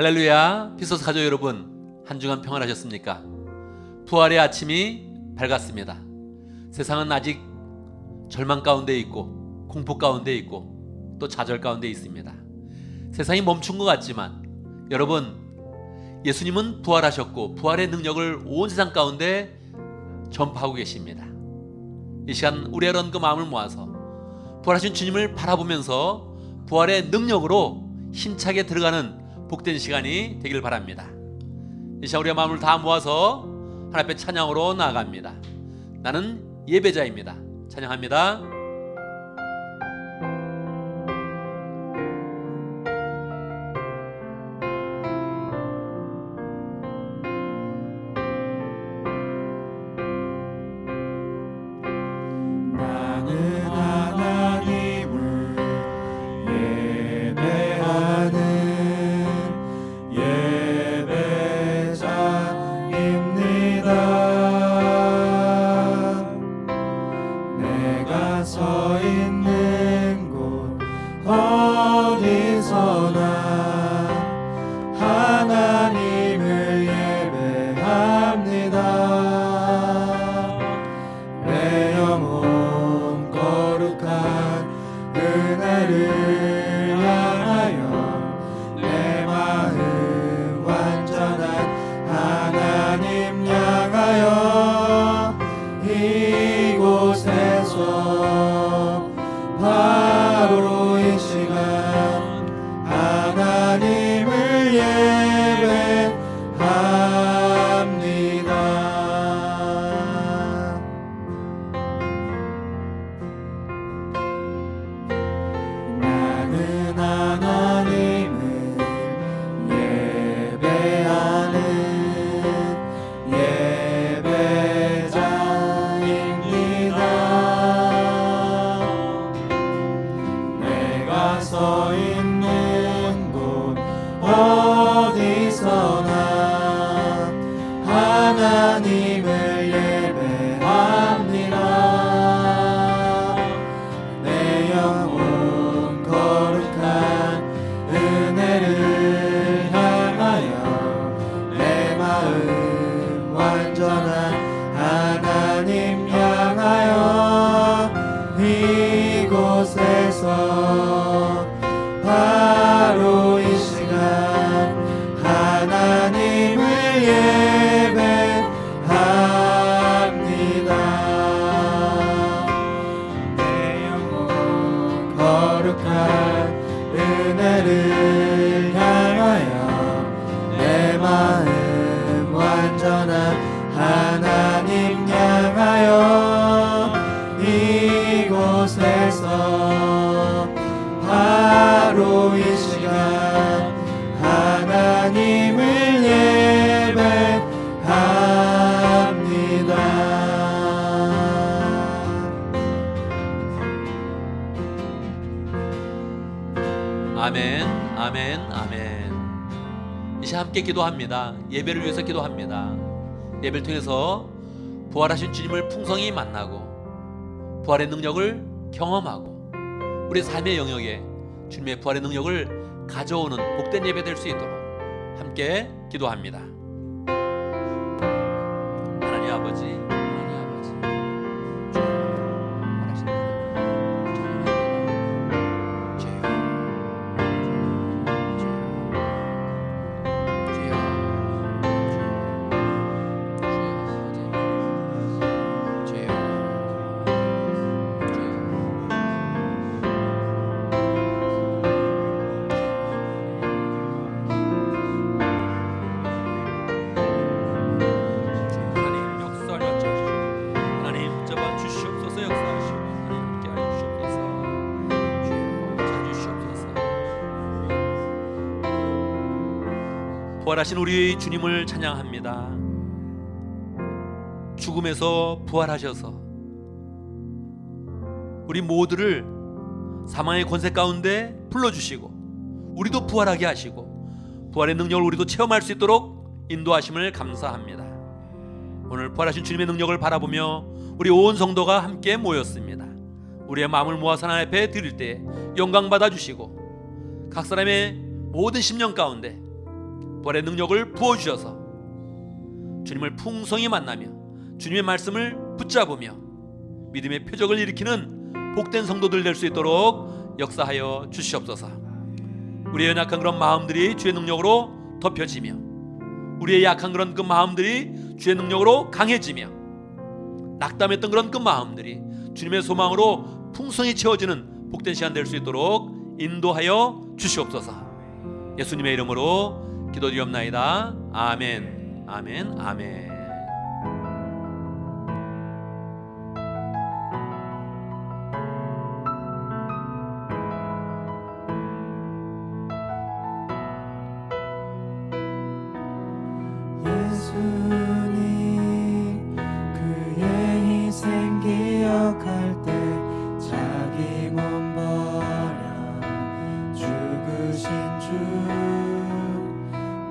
할렐루야. 피소스 가족 여러분, 한 주간 평안하셨습니까? 부활의 아침이 밝았습니다. 세상은 아직 절망 가운데 있고 공포 가운데 있고 또 좌절 가운데 있습니다. 세상이 멈춘 것 같지만 여러분, 예수님은 부활하셨고 부활의 능력을 온 세상 가운데 전파하고 계십니다. 이 시간 우리 여러분 그 마음을 모아서 부활하신 주님을 바라보면서 부활의 능력으로 힘차게 들어가는 복된 시간이 되길 바랍니다. 이 시간 우리의 마음을 다 모아서 하나님 앞에 찬양으로 나아갑니다. 나는 예배자입니다. 찬양합니다. 아멘, 아멘, 아멘. 이제 함께 기도합니다. 예배를 위해서 기도합니다. 예배를 통해서 부활하신 주님을 풍성히 만나고 부활의 능력을 경험하고 우리 삶의 영역에 주님의 부활의 능력을 가져오는 복된 예배 될 수 있도록 함께 기도합니다. 하나님 아버지, 하나님 아버지, 부활하신 부활하신 우리 주님을 찬양합니다. 죽음에서 부활하셔서 우리 모두를 사망의 권세 가운데 불러주시고 우리도 부활하게 하시고 부활의 능력을 우리도 체험할 수 있도록 인도하심을 감사합니다. 오늘 부활하신 주님의 능력을 바라보며 우리 온 성도가 함께 모였습니다. 우리의 마음을 모아서 하나님 앞에 드릴 때 영광 받아주시고 각 사람의 모든 심령 가운데 부활의 능력을 부어주셔서 주님을 풍성히 만나며 주님의 말씀을 붙잡으며 믿음의 표적을 일으키는 복된 성도들 될 수 있도록 역사하여 주시옵소서. 우리의 연약한 그런 마음들이 주의 능력으로 덮여지며 우리의 약한 그런 그 마음들이 주의 능력으로 강해지며 낙담했던 그런 그 마음들이 주님의 소망으로 풍성히 채워지는 복된 시간 될 수 있도록 인도하여 주시옵소서. 예수님의 이름으로 기도드리옵나이다. 아멘, 아멘, 아멘. 예수님 그의 희생 기억할 때 자기 몸 버려 죽으신 주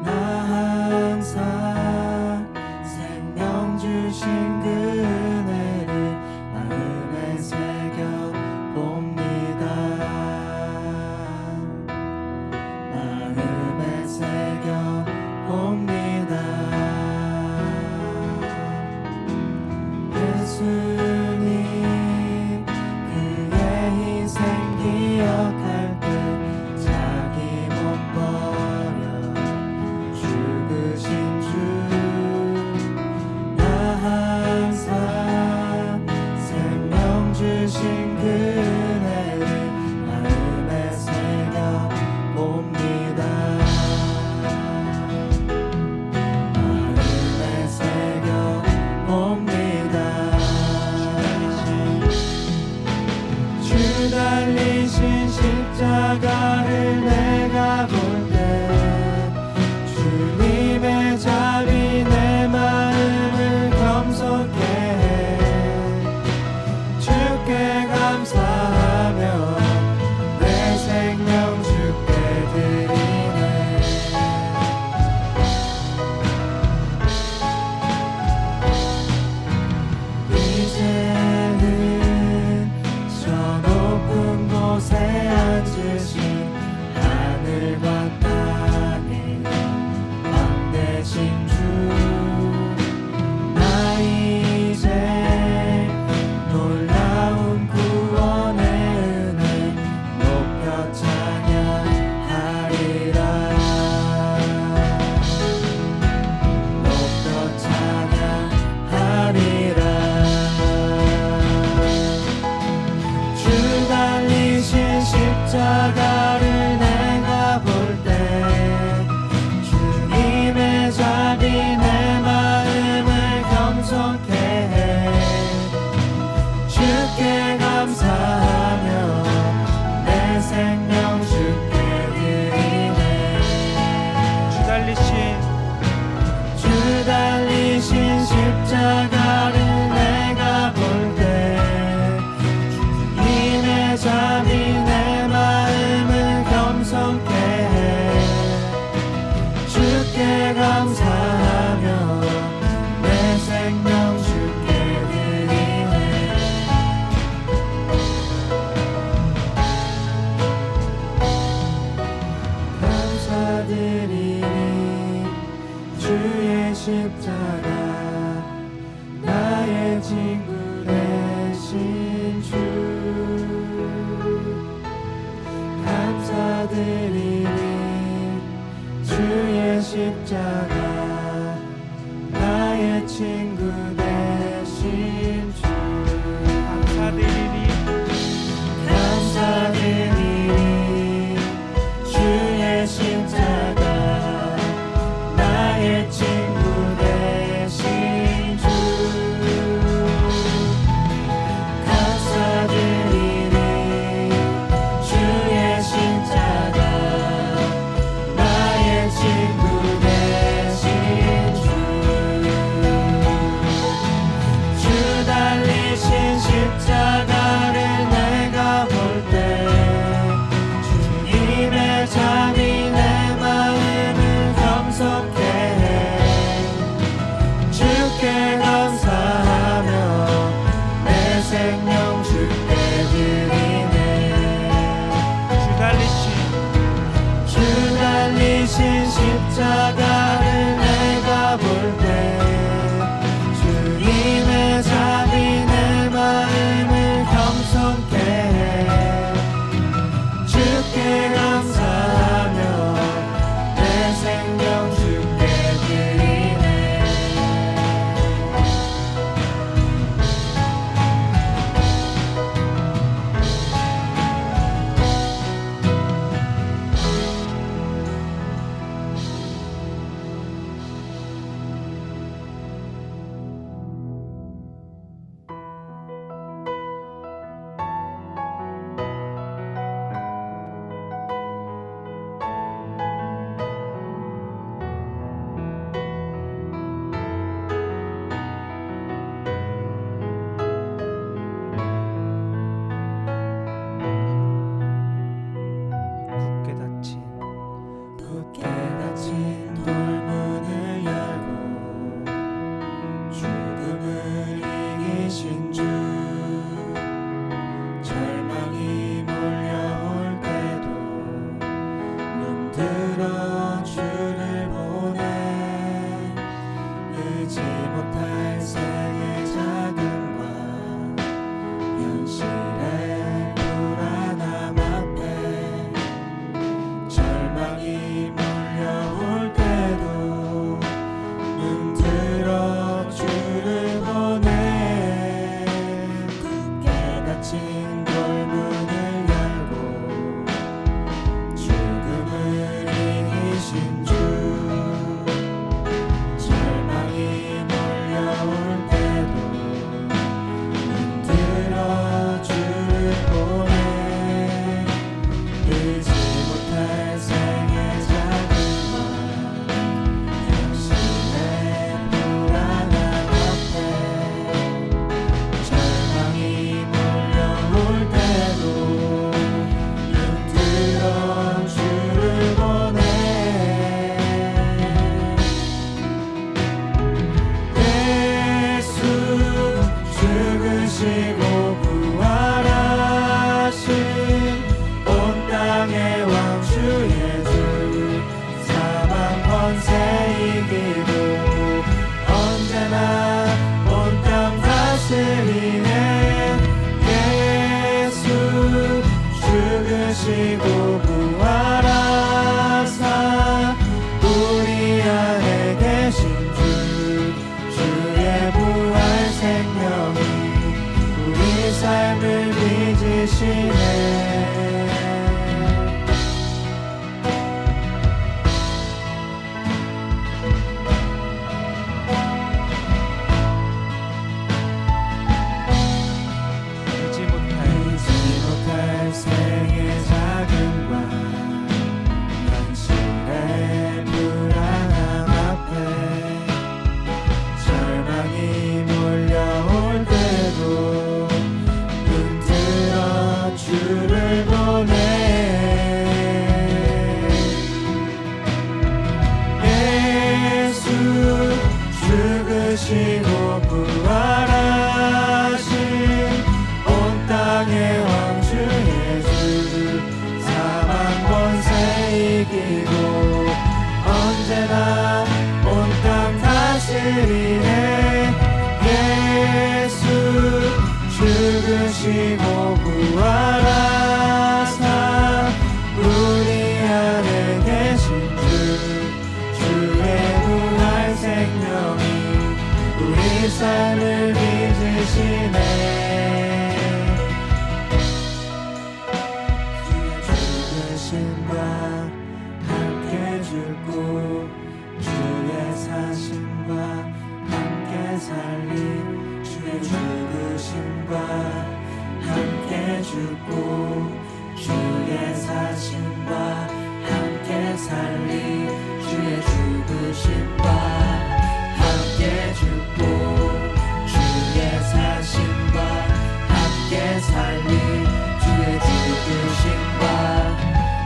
나 항상 생명 주신 그 은혜를 마음에 새겨 봅니다. 마음에 새겨 봅니다. 예수님 그의 희생 기억할 때 자기 몸 버려 죽으신 주 나 항상 생명 주신 그 은혜를 마음에 새겨 봅니다. 마음에 새겨 봅니다. 주 달리신 십자가를 내가 볼 때 주님의 자비 내 마음을 겸손케 해 주께 감사하며 내 생명 주께 드리네. 이제는 저 높은 곳에 앉으신 하늘과 땅의 왕 되신 주 나 이제 놀라운 구원의 은혜 높여 찬양하리라. 높여 찬양하리라. 주 달리신 십자가를 내가 볼 때 주님의 자비 내 마음을 겸손케 해 주께 감사하며 내 생명 주께 드리네. 주 달리신 십자가를 내가 볼 때 주님의 자비 내 마음을 겸손케 해 주께 감사하며 내 생명 주께 드리네. 감사드리니 주의 십자가 나의 친구 되신 주 감사드리니 주의 십자가 나의 친구 되신 주 감사드리니 주의 십자가 나의 친구 되신 주 감사드리니 주의 십자가 나의 친구 되신 빚으시네. 잊지 못할 생의 작은 과 현실의 불안함 앞에 절망이 몰려올 때도 눈 들어 주를 보내. 예수 죽으시고 부활하신 온 땅의 왕주 예수, 사망 권세 이기고 언제나 온 땅 다스리네. 예수 죽으시고 부활하사 우리 안에 계신 주의 부활 생명이 우리 삶을 빚으시네. 주의 죽으심과 함께 죽고 주의 사심과 함께 살림. 주의 죽으심과 함께 죽고 주의 사심과 함께 살림. 주의 죽으심과 함께 죽고 주의 사심과 함께 살림. 주의 죽으심과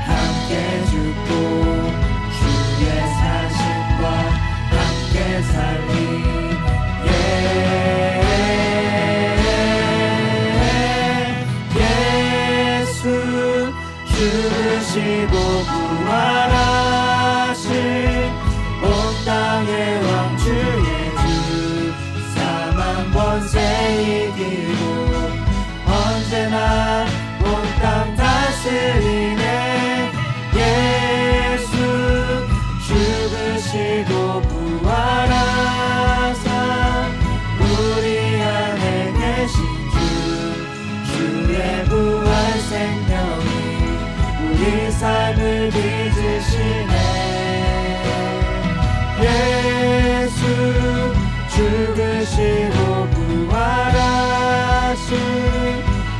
함께 죽고 주의 사심과 함께 살림. 예수 죽으시고 부활하신 온 땅의 왕주 예수, 사망 권세 이기고 언제나 온 땅 다스리네. 예수 죽으시고 부활하사 우리 안에 계신 주의 부활 생명이 우리 삶을 빚으시네. 예수 죽으시고 부활하신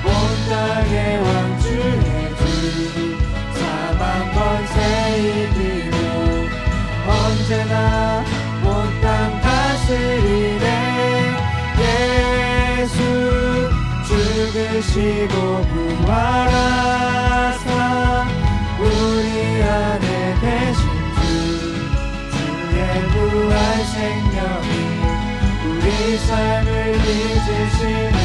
온 땅의 왕주 예수, 사망 권세 이기고 언제나 온 땅 다스리네. 예수 죽으시고 부활하사 우리 안에 계신 주의 부활 생명이 우리 삶을 빚으시네.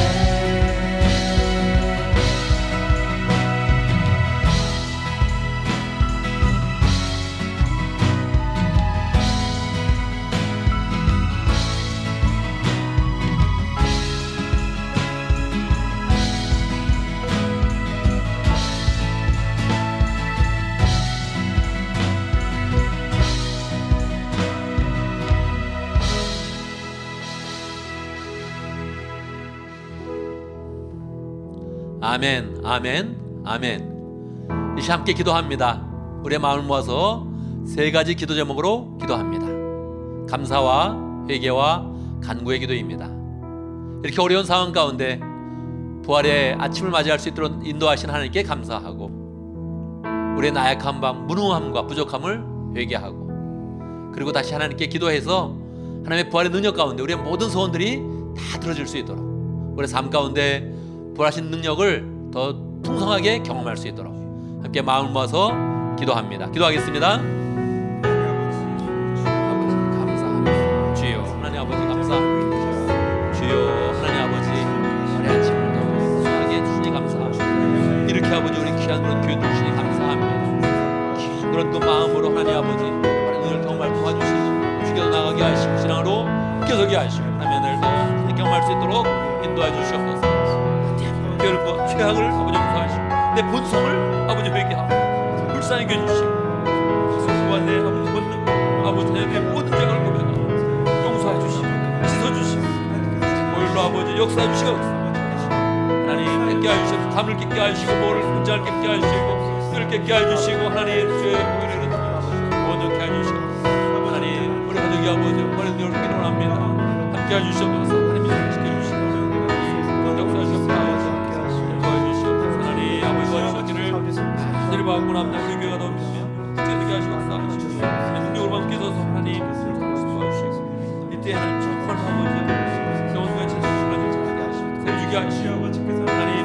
아멘, 아멘, 아멘. 이시 함께 기도합니다. 우리의 마음을 모아서 세 가지 기도 제목으로 기도합니다. 감사와 회개와 간구의 기도입니다. 이렇게 어려운 상황 가운데 부활의 아침을 맞이할 수 있도록 인도하신 하나님께 감사하고, 우리의 나약함과 무능함과 부족함을 회개하고, 그리고 다시 하나님께 기도해서 하나님의 부활의 능력 가운데 우리의 모든 소원들이 다 들어질 수 있도록, 우리의 삶 가운데 부활하신 능력을 더 풍성하게 경험할 수 있도록 함께 마음을 모아서 기도합니다. 기도하겠습니다. 아버지 감사합니다. 주여 하나님 아버지 감사합니다. 주여 하나님 아버지 우리 아침을 더 수하게 해주시니 감사합니다. 이렇게 아버지 우리 귀한 그런 교회 주시니 감사합니다. 귀한 그런 그 마음으로 하나님 아버지 우리 능을 경험할 도와주시고 죽여 나가게 하시고 신앙으로 깨서게 하시고 하나님의 날도 경험할 수 있도록 인도해 주시옵소서. 결코 죄악을 아버지 용서하시고 내 본성을 아버지 회개하고 불쌍히 여겨주시고 스스로와 내 아버지 본능 아버지 내 모든 죄악을 고백하고 용서해 주시고 씻어주시고 오늘로 아버지 역사해 주시옵소서. 하나님 하나님 깨게 하시옵소서. 담을 깨게 하시고 모를 분자를 깨게 하시고 늘 깨게 해주시고 하나님 주의 보혈을 온전케 해주시옵소서. 하나님 우리 하나님 아버지 오늘도 여러분께 원합니다. 함께 해주시옵소서. 하나님 지켜주시고 역사하시옵소서. 도와주시옵소서. 하나님 아버지 원수기를 하늘을 받고 남자 우리 교회가 넘치며 되게 하시옵소서. 능력으로 함께 서서 하나님 도와주시고 이때 하나님 정말 아버지 영원과 찬송을 잘하게 하시고 세워주게 하시고 하나님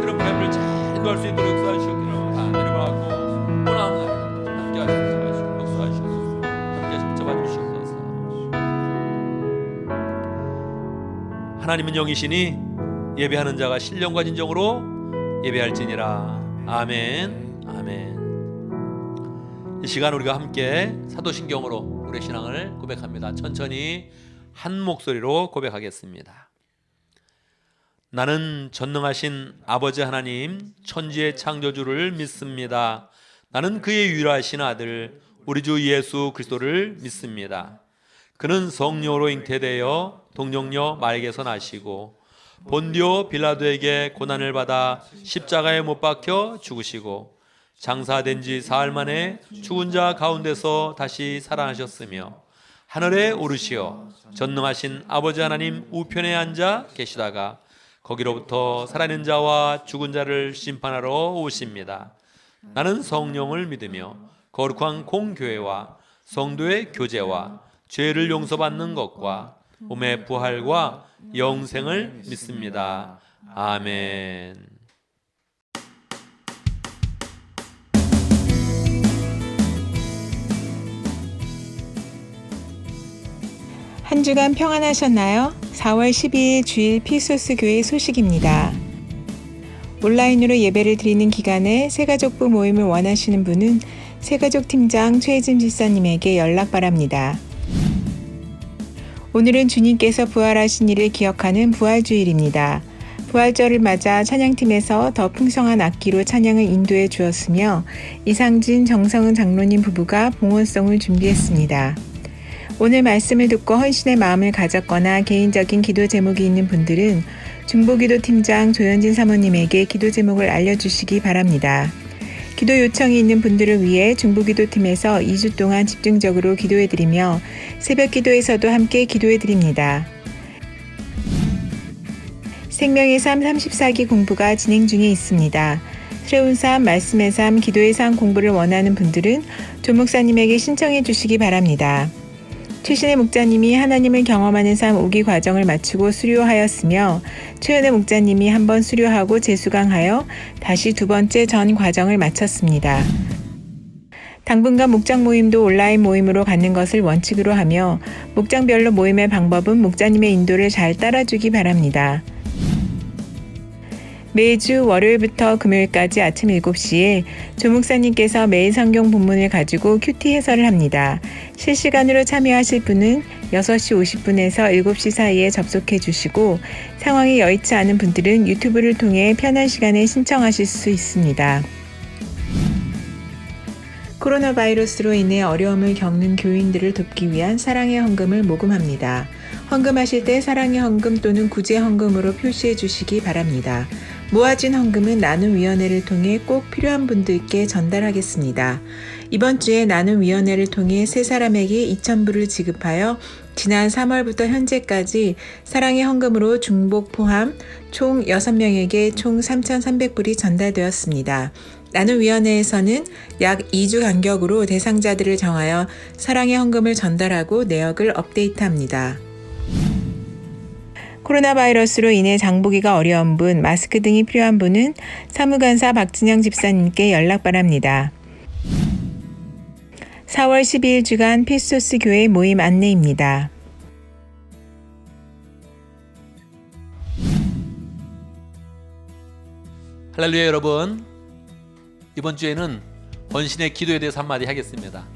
새로운 삶을 잘 인도할 수 있도록 역사하시옵기를 하늘을 받고 원하옵나이다. 함께 하시옵소서. 역사하시옵소서. 함께 십자가 주시옵소서. 하나님은 영이시니 예배하는 자가 신령과 진정으로 예배할지니라. 아멘. 아멘. 이 시간 우리가 함께 사도신경으로 우리의 신앙을 고백합니다. 천천히 한 목소리로 고백하겠습니다. 나는 전능하신 아버지 하나님 천지의 창조주를 믿습니다. 나는 그의 유일하신 아들 우리 주 예수 그리스도를 믿습니다. 그는 성령으로 잉태되어 동정녀 마리아에게서 나시고 본디오 빌라도에게 고난을 받아 십자가에 못 박혀 죽으시고 장사된 지 사흘 만에 죽은 자 가운데서 다시 살아나셨으며 하늘에 오르시어 전능하신 아버지 하나님 우편에 앉아 계시다가 거기로부터 살아있는 자와 죽은 자를 심판하러 오십니다. 나는 성령을 믿으며 거룩한 공교회와 성도의 교제와 죄를 용서받는 것과 몸의 부활과 영생을 믿습니다. 아멘. 한 주간 평안하셨나요? 4월 12일 주일 피소스 교회 소식입니다. 온라인으로 예배를 드리는 기간에 새가족부 모임을 원하시는 분은 새가족 팀장 최혜진 집사님에게 연락 바랍니다. 오늘은 주님께서 부활하신 일을 기억하는 부활주일입니다. 부활절을 맞아 찬양팀에서 더 풍성한 악기로 찬양을 인도해 주었으며 이상진, 정성은 장로님 부부가 봉헌송을 준비했습니다. 오늘 말씀을 듣고 헌신의 마음을 가졌거나 개인적인 기도 제목이 있는 분들은 중보기도 팀장 조현진 사모님에게 기도 제목을 알려주시기 바랍니다. 기도 요청이 있는 분들을 위해 중보기도팀에서 2주 동안 집중적으로 기도해드리며 새벽 기도에서도 함께 기도해드립니다. 생명의 삶 34기 공부가 진행 중에 있습니다. 새로운 삶, 말씀의 삶, 기도의 삶 공부를 원하는 분들은 조 목사님에게 신청해 주시기 바랍니다. 최신의 목자님이 하나님을 경험하는 삶 5기 과정을 마치고 수료하였으며 최은혜 목자님이 한 번 수료하고 재수강하여 다시 두 번째 전 과정을 마쳤습니다. 당분간 목장 모임도 온라인 모임으로 갖는 것을 원칙으로 하며 목장별로 모임의 방법은 목자님의 인도를 잘 따라주기 바랍니다. 매주 월요일부터 금요일까지 아침 7시에 조 목사님께서 매일 성경 본문을 가지고 큐티 해설을 합니다. 실시간으로 참여하실 분은 6시 50분에서 7시 사이에 접속해 주시고 상황이 여의치 않은 분들은 유튜브를 통해 편한 시간에 신청하실 수 있습니다. 코로나 바이러스로 인해 어려움을 겪는 교인들을 돕기 위한 사랑의 헌금을 모금합니다. 헌금하실 때 사랑의 헌금 또는 구제 헌금으로 표시해 주시기 바랍니다. 모아진 헌금은 나눔위원회를 통해 꼭 필요한 분들께 전달하겠습니다. 이번 주에 나눔위원회를 통해 세 사람에게 2,000불을 지급하여 지난 3월부터 현재까지 사랑의 헌금으로 중복 포함 총 6명에게 총 3,300불이 전달되었습니다. 나눔위원회에서는 약 2주 간격으로 대상자들을 정하여 사랑의 헌금을 전달하고 내역을 업데이트합니다. 코로나 바이러스로 인해 장보기가 어려운 분, 마스크 등이 필요한 분은 사무관사 박진영 집사님께 연락 바랍니다. 4월 12일 주간 피소스 교회 모임 안내입니다. 할렐루야 여러분, 이번 주에는 헌신의 기도에 대해서 한마디 하겠습니다.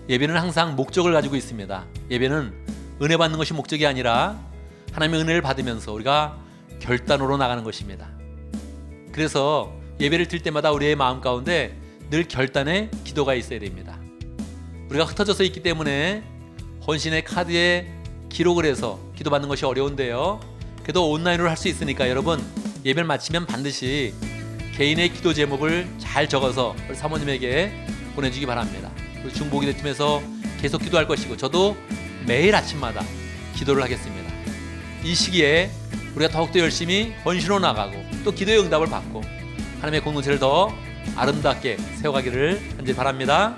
예배는 항상 목적을 가지고 있습니다. 예배는 은혜 받는 것이 목적이 아니라 하나님의 은혜를 받으면서 우리가 결단으로 나가는 것입니다. 그래서 예배를 드릴 때마다 우리의 마음 가운데 늘 결단의 기도가 있어야 됩니다. 우리가 흩어져서 있기 때문에 헌신의 카드에 기록을 해서 기도받는 것이 어려운데요, 그래도 온라인으로 할 수 있으니까 여러분 예배를 마치면 반드시 개인의 기도 제목을 잘 적어서 우리 사모님에게 보내주기 바랍니다. 우리 중보기도팀에서 계속 기도할 것이고 저도 매일 아침마다 기도를 하겠습니다. 이 시기에 우리가 더욱더 열심히 헌신으로 나가고 또 기도의 응답을 받고 하나님의 공동체를 더 아름답게 세워가기를 간절히 바랍니다.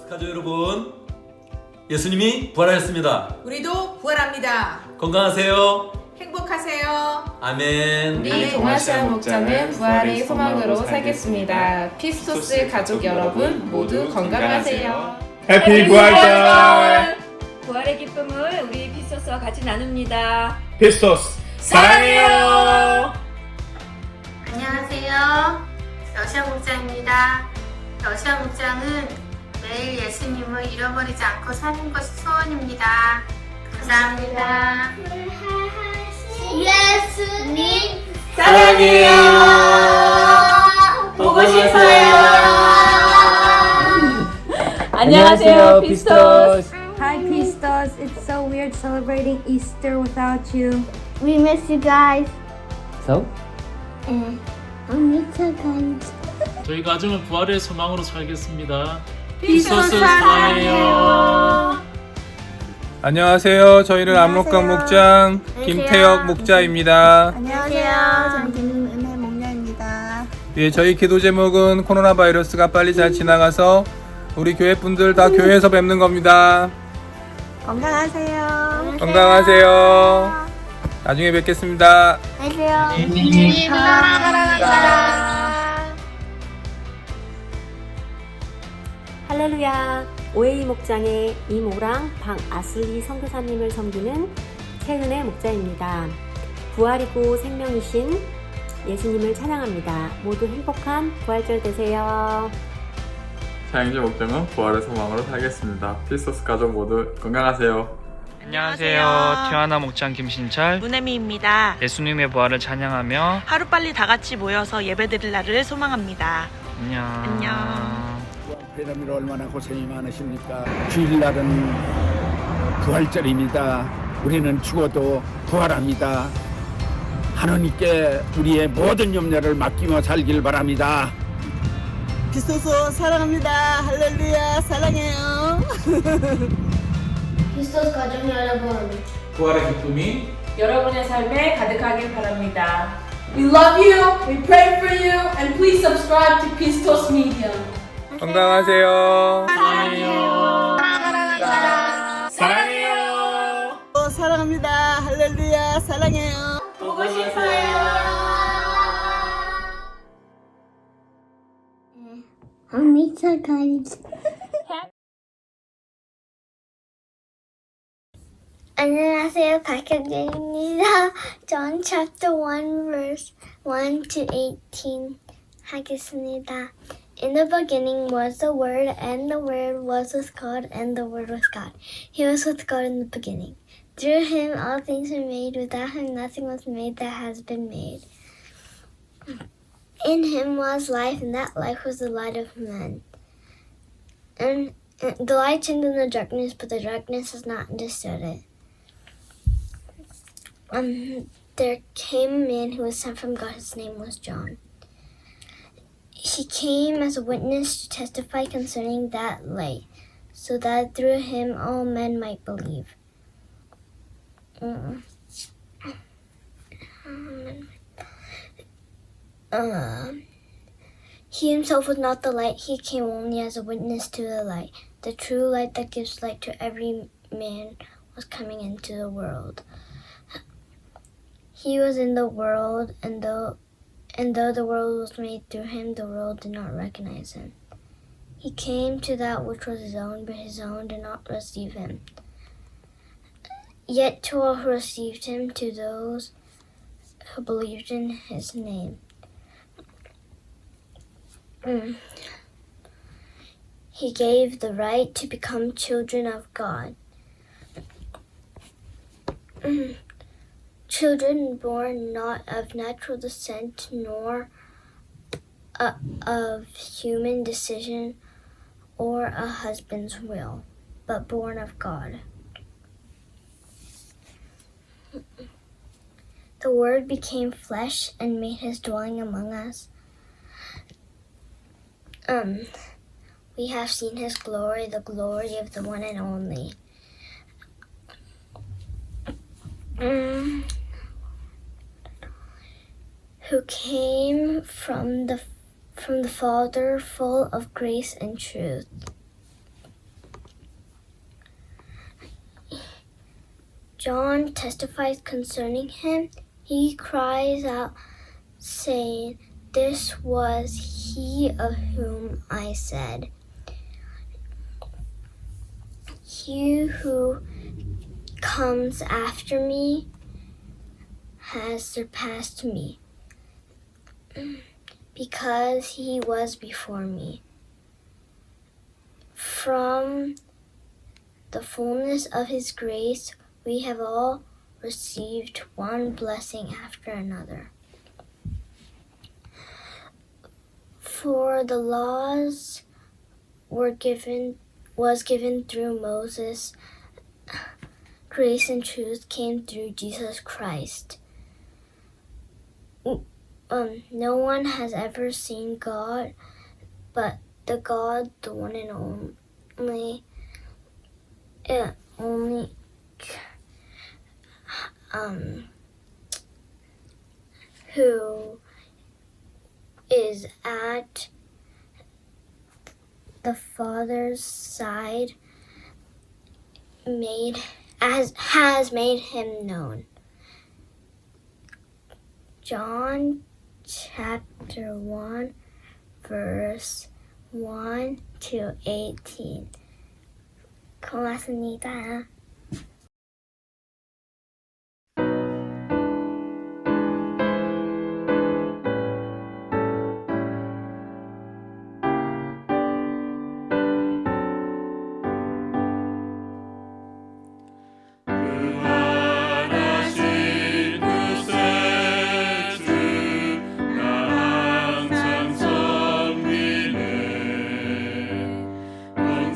가족 여러분, 예수님이 부활하셨습니다. 우리도 부활합니다. 건강하세요. 행복하세요. 아멘. 우리 동아시아 목장은 부활의 소망으로 살겠습니다. 피스토스 가족 여러분 모두 건강하세요. 해피 부활절! 부활의 기쁨을 우리 피스토스와 같이 나눕니다. 피스토스 사랑해요! 안녕하세요. 여시아 목장입니다. 여시아 목장은 매일 예수님을 잃어버리지 않고 사는 것이 소원입니다. 감사합니다. 예수님 사랑해요! 보고 싶어요. 안녕하세요, 피스토스. Hi Pistos, it's so weird celebrating Easter without you. We miss you guys. So? I miss you guys. 저희 가정은 부활의 소망으로 살겠습니다. 피스토스 사랑해요. 안녕하세요. 저희는 압록강 목장 김태혁 목자입니다. 안녕하세요. 저는 김은혜 목녀입니다. 예, 저희 기도 제목은 코로나 바이러스가 빨리 잘 지나가서 우리 교회 분들 다 교회에서 뵙는 겁니다. 건강하세요. 건강하세요. 나중에 뵙겠습니다. 안녕하세요. 사랑합니다. 할렐루야. 오에이 목장의 이모랑 방아슬리 선교사님을 섬기는 최은혜 목자입니다. 부활이고 생명이신 예수님을 찬양합니다. 모두 행복한 부활절 되세요. 사행제 목장은 부활의 소망으로 살겠습니다. 피스토스 가족 모두 건강하세요. 안녕하세요. 티와나 목장 김신철 문혜미입니다. 예수님의 부활을 찬양하며 하루빨리 다 같이 모여서 예배드릴 날을 소망합니다. 안녕. 회담일 얼마나 고생이 많으십니까? 주일날은 부활절입니다. 우리는 죽어도 부활합니다. 하나님께 우리의 모든 염려를 맡기며 살길 바랍니다. 피스토스 사랑합니다. 할렐루야 사랑해요. 피스토스 가족 여러분. 부활의 기쁨이 여러분의 삶에 가득하길 바랍니다. We love you, we pray for you, and please subscribe to Pistos Media. 건강하세요. 사랑해요. 사랑해요! 사랑합니다. 할렐루야 사랑해요. 보고 싶어요. I miss you guys. 안녕하세요. 박현진입니다. John chapter 1 verse 1 to 18 하겠습니다. In the beginning was the Word, and the Word was with God, and the Word was God. He was with God in the beginning. Through him all things were made. Without him nothing was made that has been made. In him was life, and that life was the light of men. And the light shined in the darkness, but the darkness has not understood it. There came a man who was sent from God. His name was John. He came as a witness to testify concerning that light, so that through him all men might believe. He himself was not the light. He came only as a witness to the light. The true light that gives light to every man was coming into the world. He was in the world, and though the world was made through him, the world did not recognize him. He came to that which was his own, but his own did not receive him. Yet to all who received him, to those who believed in his name, he gave the right to become children of God. Children born not of natural descent, nor of human decision or a husband's will, but born of God. The Word became flesh and made his dwelling among us. We have seen his glory, the glory of the one and only. Who came from the Father, full of grace and truth. John testifies concerning him. He cries out, saying, "This was he of whom I said, he who comes after me has surpassed me, because he was before me. From the fullness of his grace, we have all received one blessing after another. For the laws was given through Moses. Grace and truth came through Jesus Christ. No one has ever seen God, but the God, the one and only, who is at the Father's side, has made him known." John chapter 1, verse 1 to 18. 고맙습니다.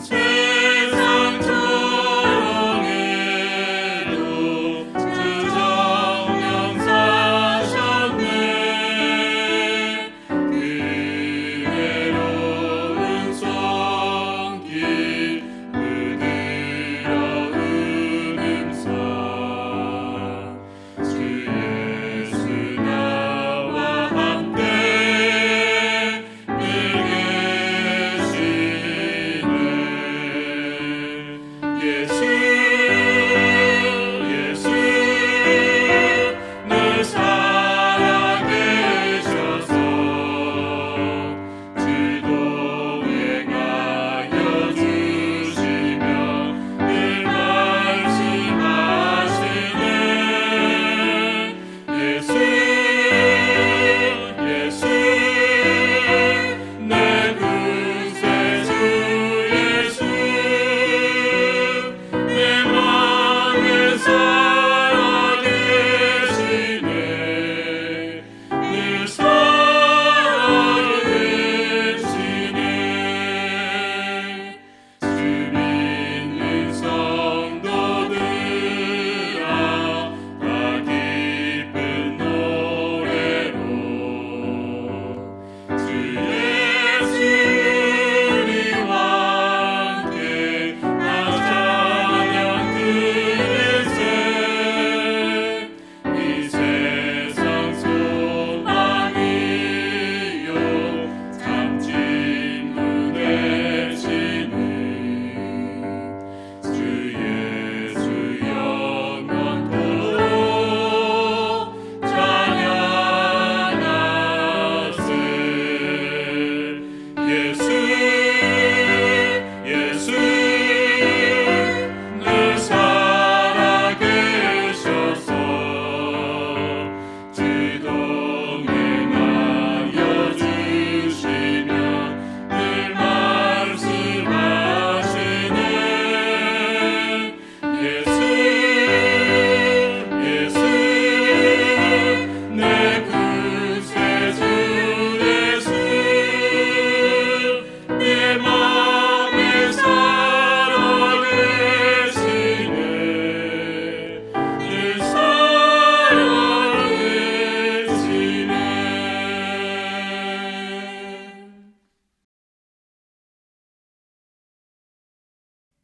세상 저런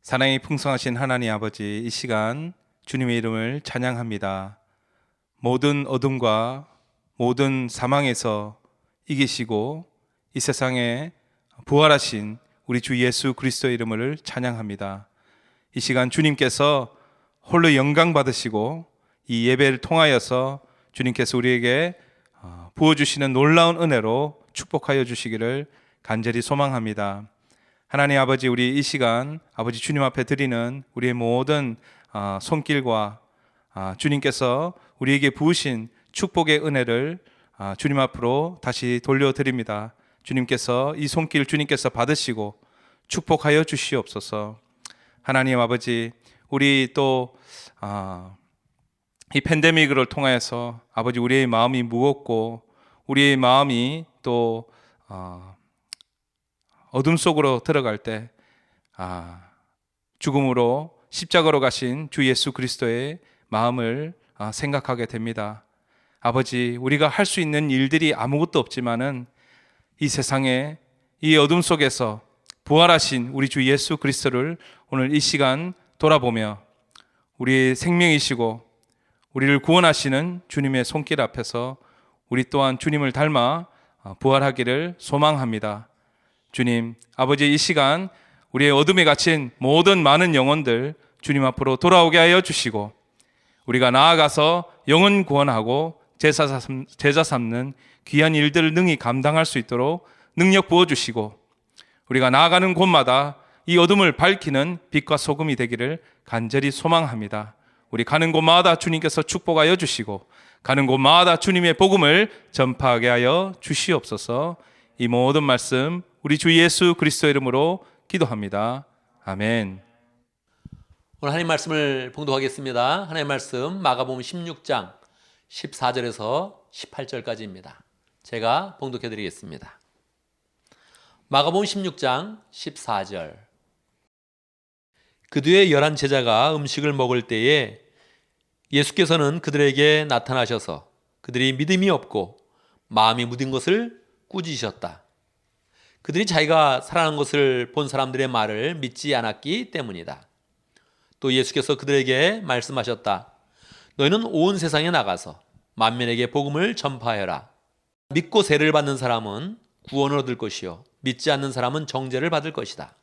사랑이 풍성하신 하나님 아버지, 이 시간 주님의 이름을 찬양합니다. 모든 어둠과 모든 사망에서 이기시고 이 세상에 부활하신 우리 주 예수 그리스도의 이름을 찬양합니다. 이 시간 주님께서 홀로 영광 받으시고 이 예배를 통하여서 주님께서 우리에게 부어주시는 놀라운 은혜로 축복하여 주시기를 간절히 소망합니다. 하나님 아버지, 우리 이 시간 아버지 주님 앞에 드리는 우리의 모든 손길과 주님께서 우리에게 부으신 축복의 은혜를 주님 앞으로 다시 돌려드립니다. 주님께서 이 손길 주님께서 받으시고 축복하여 주시옵소서. 하나님 아버지, 우리 또 이 팬데믹을 통하여서 아버지 우리의 마음이 무겁고 우리의 마음이 또 어둠 속으로 들어갈 때 죽음으로 십자가로 가신 주 예수 그리스도의 마음을 생각하게 됩니다. 아버지, 우리가 할 수 있는 일들이 아무것도 없지만은 이 세상에 이 어둠 속에서 부활하신 우리 주 예수 그리스도를 오늘 이 시간 돌아보며 우리의 생명이시고 우리를 구원하시는 주님의 손길 앞에서 우리 또한 주님을 닮아 부활하기를 소망합니다. 주님, 아버지, 이 시간 우리의 어둠에 갇힌 모든 많은 영혼들 주님 앞으로 돌아오게 하여 주시고 우리가 나아가서 영혼 구원하고 제자 삼는 귀한 일들을 능히 감당할 수 있도록 능력 부어주시고 우리가 나아가는 곳마다 이 어둠을 밝히는 빛과 소금이 되기를 간절히 소망합니다. 우리 가는 곳마다 주님께서 축복하여 주시고 가는 곳마다 주님의 복음을 전파하게 하여 주시옵소서. 이 모든 말씀 우리 주 예수 그리스도 이름으로 기도합니다. 아멘. 오늘 하나님 말씀을 봉독하겠습니다. 하나님 말씀 마가복음 16장 14절에서 18절까지입니다. 제가 봉독해 드리겠습니다. 마가복음 16장 14절. 그 뒤에 11 제자가 음식을 먹을 때에 예수께서는 그들에게 나타나셔서 그들이 믿음이 없고 마음이 무딘 것을 꾸짖으셨다. 그들이 자기가 살아난 것을 본 사람들의 말을 믿지 않았기 때문이다. 또 예수께서 그들에게 말씀하셨다. 너희는 온 세상에 나가서 만민에게 복음을 전파하여라. 믿고 세례를 받는 사람은 구원을 얻을 것이요 믿지 않는 사람은 정죄를 받을 것이다.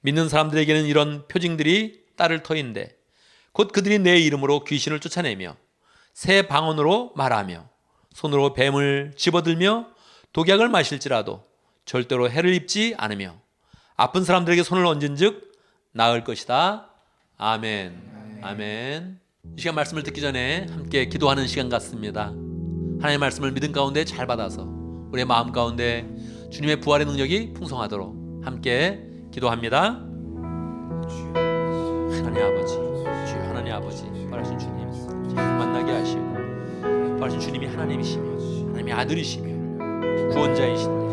믿는 사람들에게는 이런 표징들이 따를 터인데 곧 그들이 내 이름으로 귀신을 쫓아내며 새 방언으로 말하며 손으로 뱀을 집어들며 독약을 마실지라도 절대로 해를 입지 않으며 아픈 사람들에게 손을 얹은 즉 나을 것이다. 아멘. 아멘. 이 시간 말씀을 듣기 전에 함께 기도하는 시간 같습니다. 하나님의 말씀을 믿음 가운데 잘 받아서 우리의 마음 가운데 주님의 부활의 능력이 풍성하도록 함께 기도합니다. 하나님 아버지, 주여 하나님 아버지, 부활하신 주님 잘 만나게 하시고 부활하신 주님이 하나님이시며 하나님의 아들이시며 구원자이신데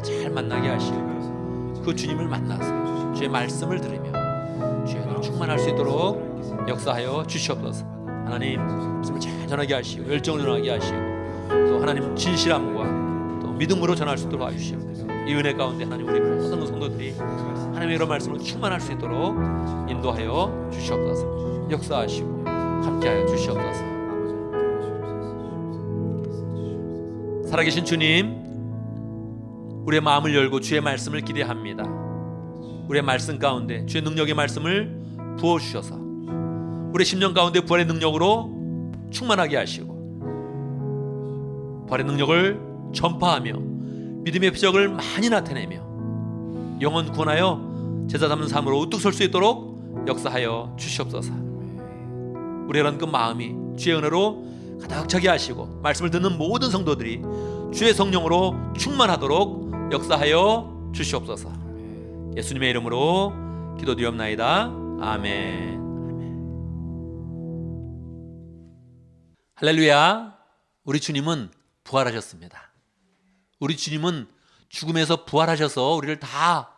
잘 만나게 하시고 그 주님을 만나서 주의 말씀을 들으며 주의 은혜로 충만할 수 있도록 역사하여 주시옵소서. 하나님 말씀을 잘 전하게 하시고 열정을 전하게 하시고 또 하나님 진실함과 또 믿음으로 전할 수 있도록 도와주시옵소서. 이 은혜 가운데 하나님 우리 모든 성도들이 하나님의 이런 말씀으로 충만할 수 있도록 인도하여 주시옵소서. 역사하시고 함께하여 주시옵소서. 살아계신 주님, 우리의 마음을 열고 주의 말씀을 기대합니다. 우리의 말씀 가운데 주의 능력의 말씀을 부어주셔서 우리의 심령 가운데 부활의 능력으로 충만하게 하시고 부활의 능력을 전파하며 믿음의 표적을 많이 나타내며 영혼 구원하여 제자 삼는 삶으로 우뚝 설 수 있도록 역사하여 주시옵소서. 우리의 이런 그 마음이 주의 은혜로 가득 차게 하시고 말씀을 듣는 모든 성도들이 주의 성령으로 충만하도록 역사하여 주시옵소서. 예수님의 이름으로 기도드리옵나이다. 아멘. 할렐루야. 우리 주님은 부활하셨습니다. 우리 주님은 죽음에서 부활하셔서 우리를 다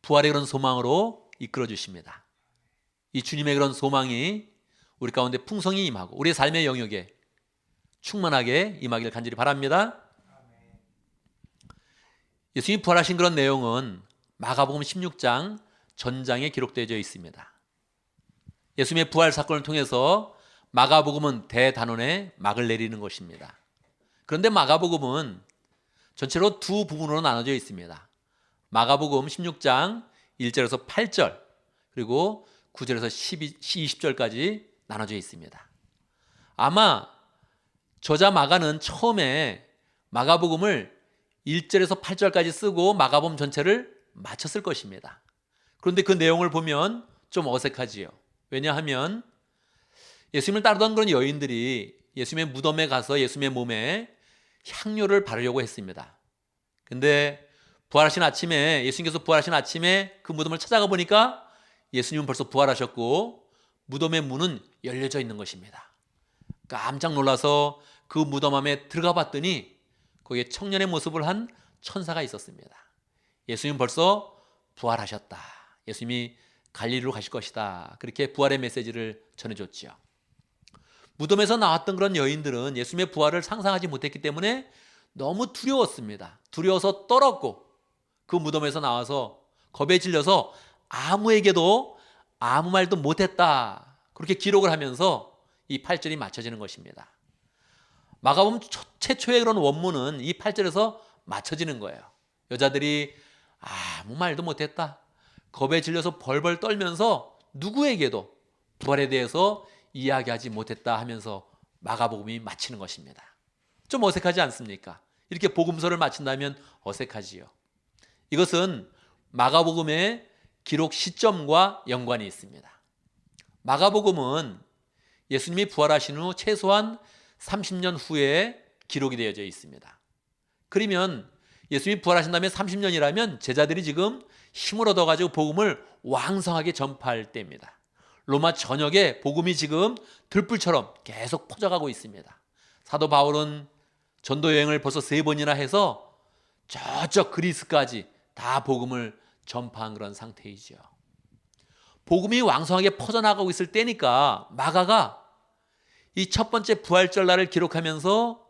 부활의 그런 소망으로 이끌어 주십니다. 이 주님의 그런 소망이 우리 가운데 풍성히 임하고 우리의 삶의 영역에 충만하게 임하기를 간절히 바랍니다. 예수님이 부활하신 그런 내용은 마가복음 16장 전장에 기록되어 있습니다. 예수님의 부활 사건을 통해서 마가복음은 대단원의 막을 내리는 것입니다. 그런데 마가복음은 전체로 두 부분으로 나눠져 있습니다. 마가복음 16장 1절에서 8절 그리고 9절에서 20절까지 나눠져 있습니다. 아마 저자 마가는 처음에 마가복음을 1절에서 8절까지 쓰고 마가복음 전체를 마쳤을 것입니다. 그런데 그 내용을 보면 좀 어색하지요. 왜냐하면 예수님을 따르던 그런 여인들이 예수님의 무덤에 가서 예수님의 몸에 향료를 바르려고 했습니다. 근데 부활하신 아침에 예수님께서 부활하신 아침에 그 무덤을 찾아가 보니까 예수님은 벌써 부활하셨고 무덤의 문은 열려져 있는 것입니다. 깜짝 놀라서 그 무덤 안에 들어가 봤더니 거기에 청년의 모습을 한 천사가 있었습니다. 예수님 벌써 부활하셨다. 예수님이 갈릴리로 가실 것이다. 그렇게 부활의 메시지를 전해줬지요. 무덤에서 나왔던 그런 여인들은 예수님의 부활을 상상하지 못했기 때문에 너무 두려웠습니다. 두려워서 떨었고 그 무덤에서 나와서 겁에 질려서 아무에게도 아무 말도 못했다. 그렇게 기록을 하면서 이 8절이 맞춰지는 것입니다. 마가복음 최초의 그런 원문은 이 8절에서 맞춰지는 거예요. 여자들이 아무 말도 못했다. 겁에 질려서 벌벌 떨면서 누구에게도 부활에 대해서 이야기하지 못했다 하면서 마가복음이 마치는 것입니다. 좀 어색하지 않습니까? 이렇게 복음서를 마친다면 어색하지요. 이것은 마가복음의 기록 시점과 연관이 있습니다. 마가복음은 예수님이 부활하신 후 최소한 30년 후에 기록이 되어져 있습니다. 그러면 예수님이 부활하신 다음에 30년이라면 제자들이 지금 힘을 얻어가지고 복음을 왕성하게 전파할 때입니다. 로마 전역에 복음이 지금 들불처럼 계속 퍼져가고 있습니다. 사도 바울은 전도 여행을 벌써 3번이나 해서 저쪽 그리스까지 다 복음을 전파한 그런 상태이죠. 복음이 왕성하게 퍼져나가고 있을 때니까 마가가 이 첫 번째 부활절 날을 기록하면서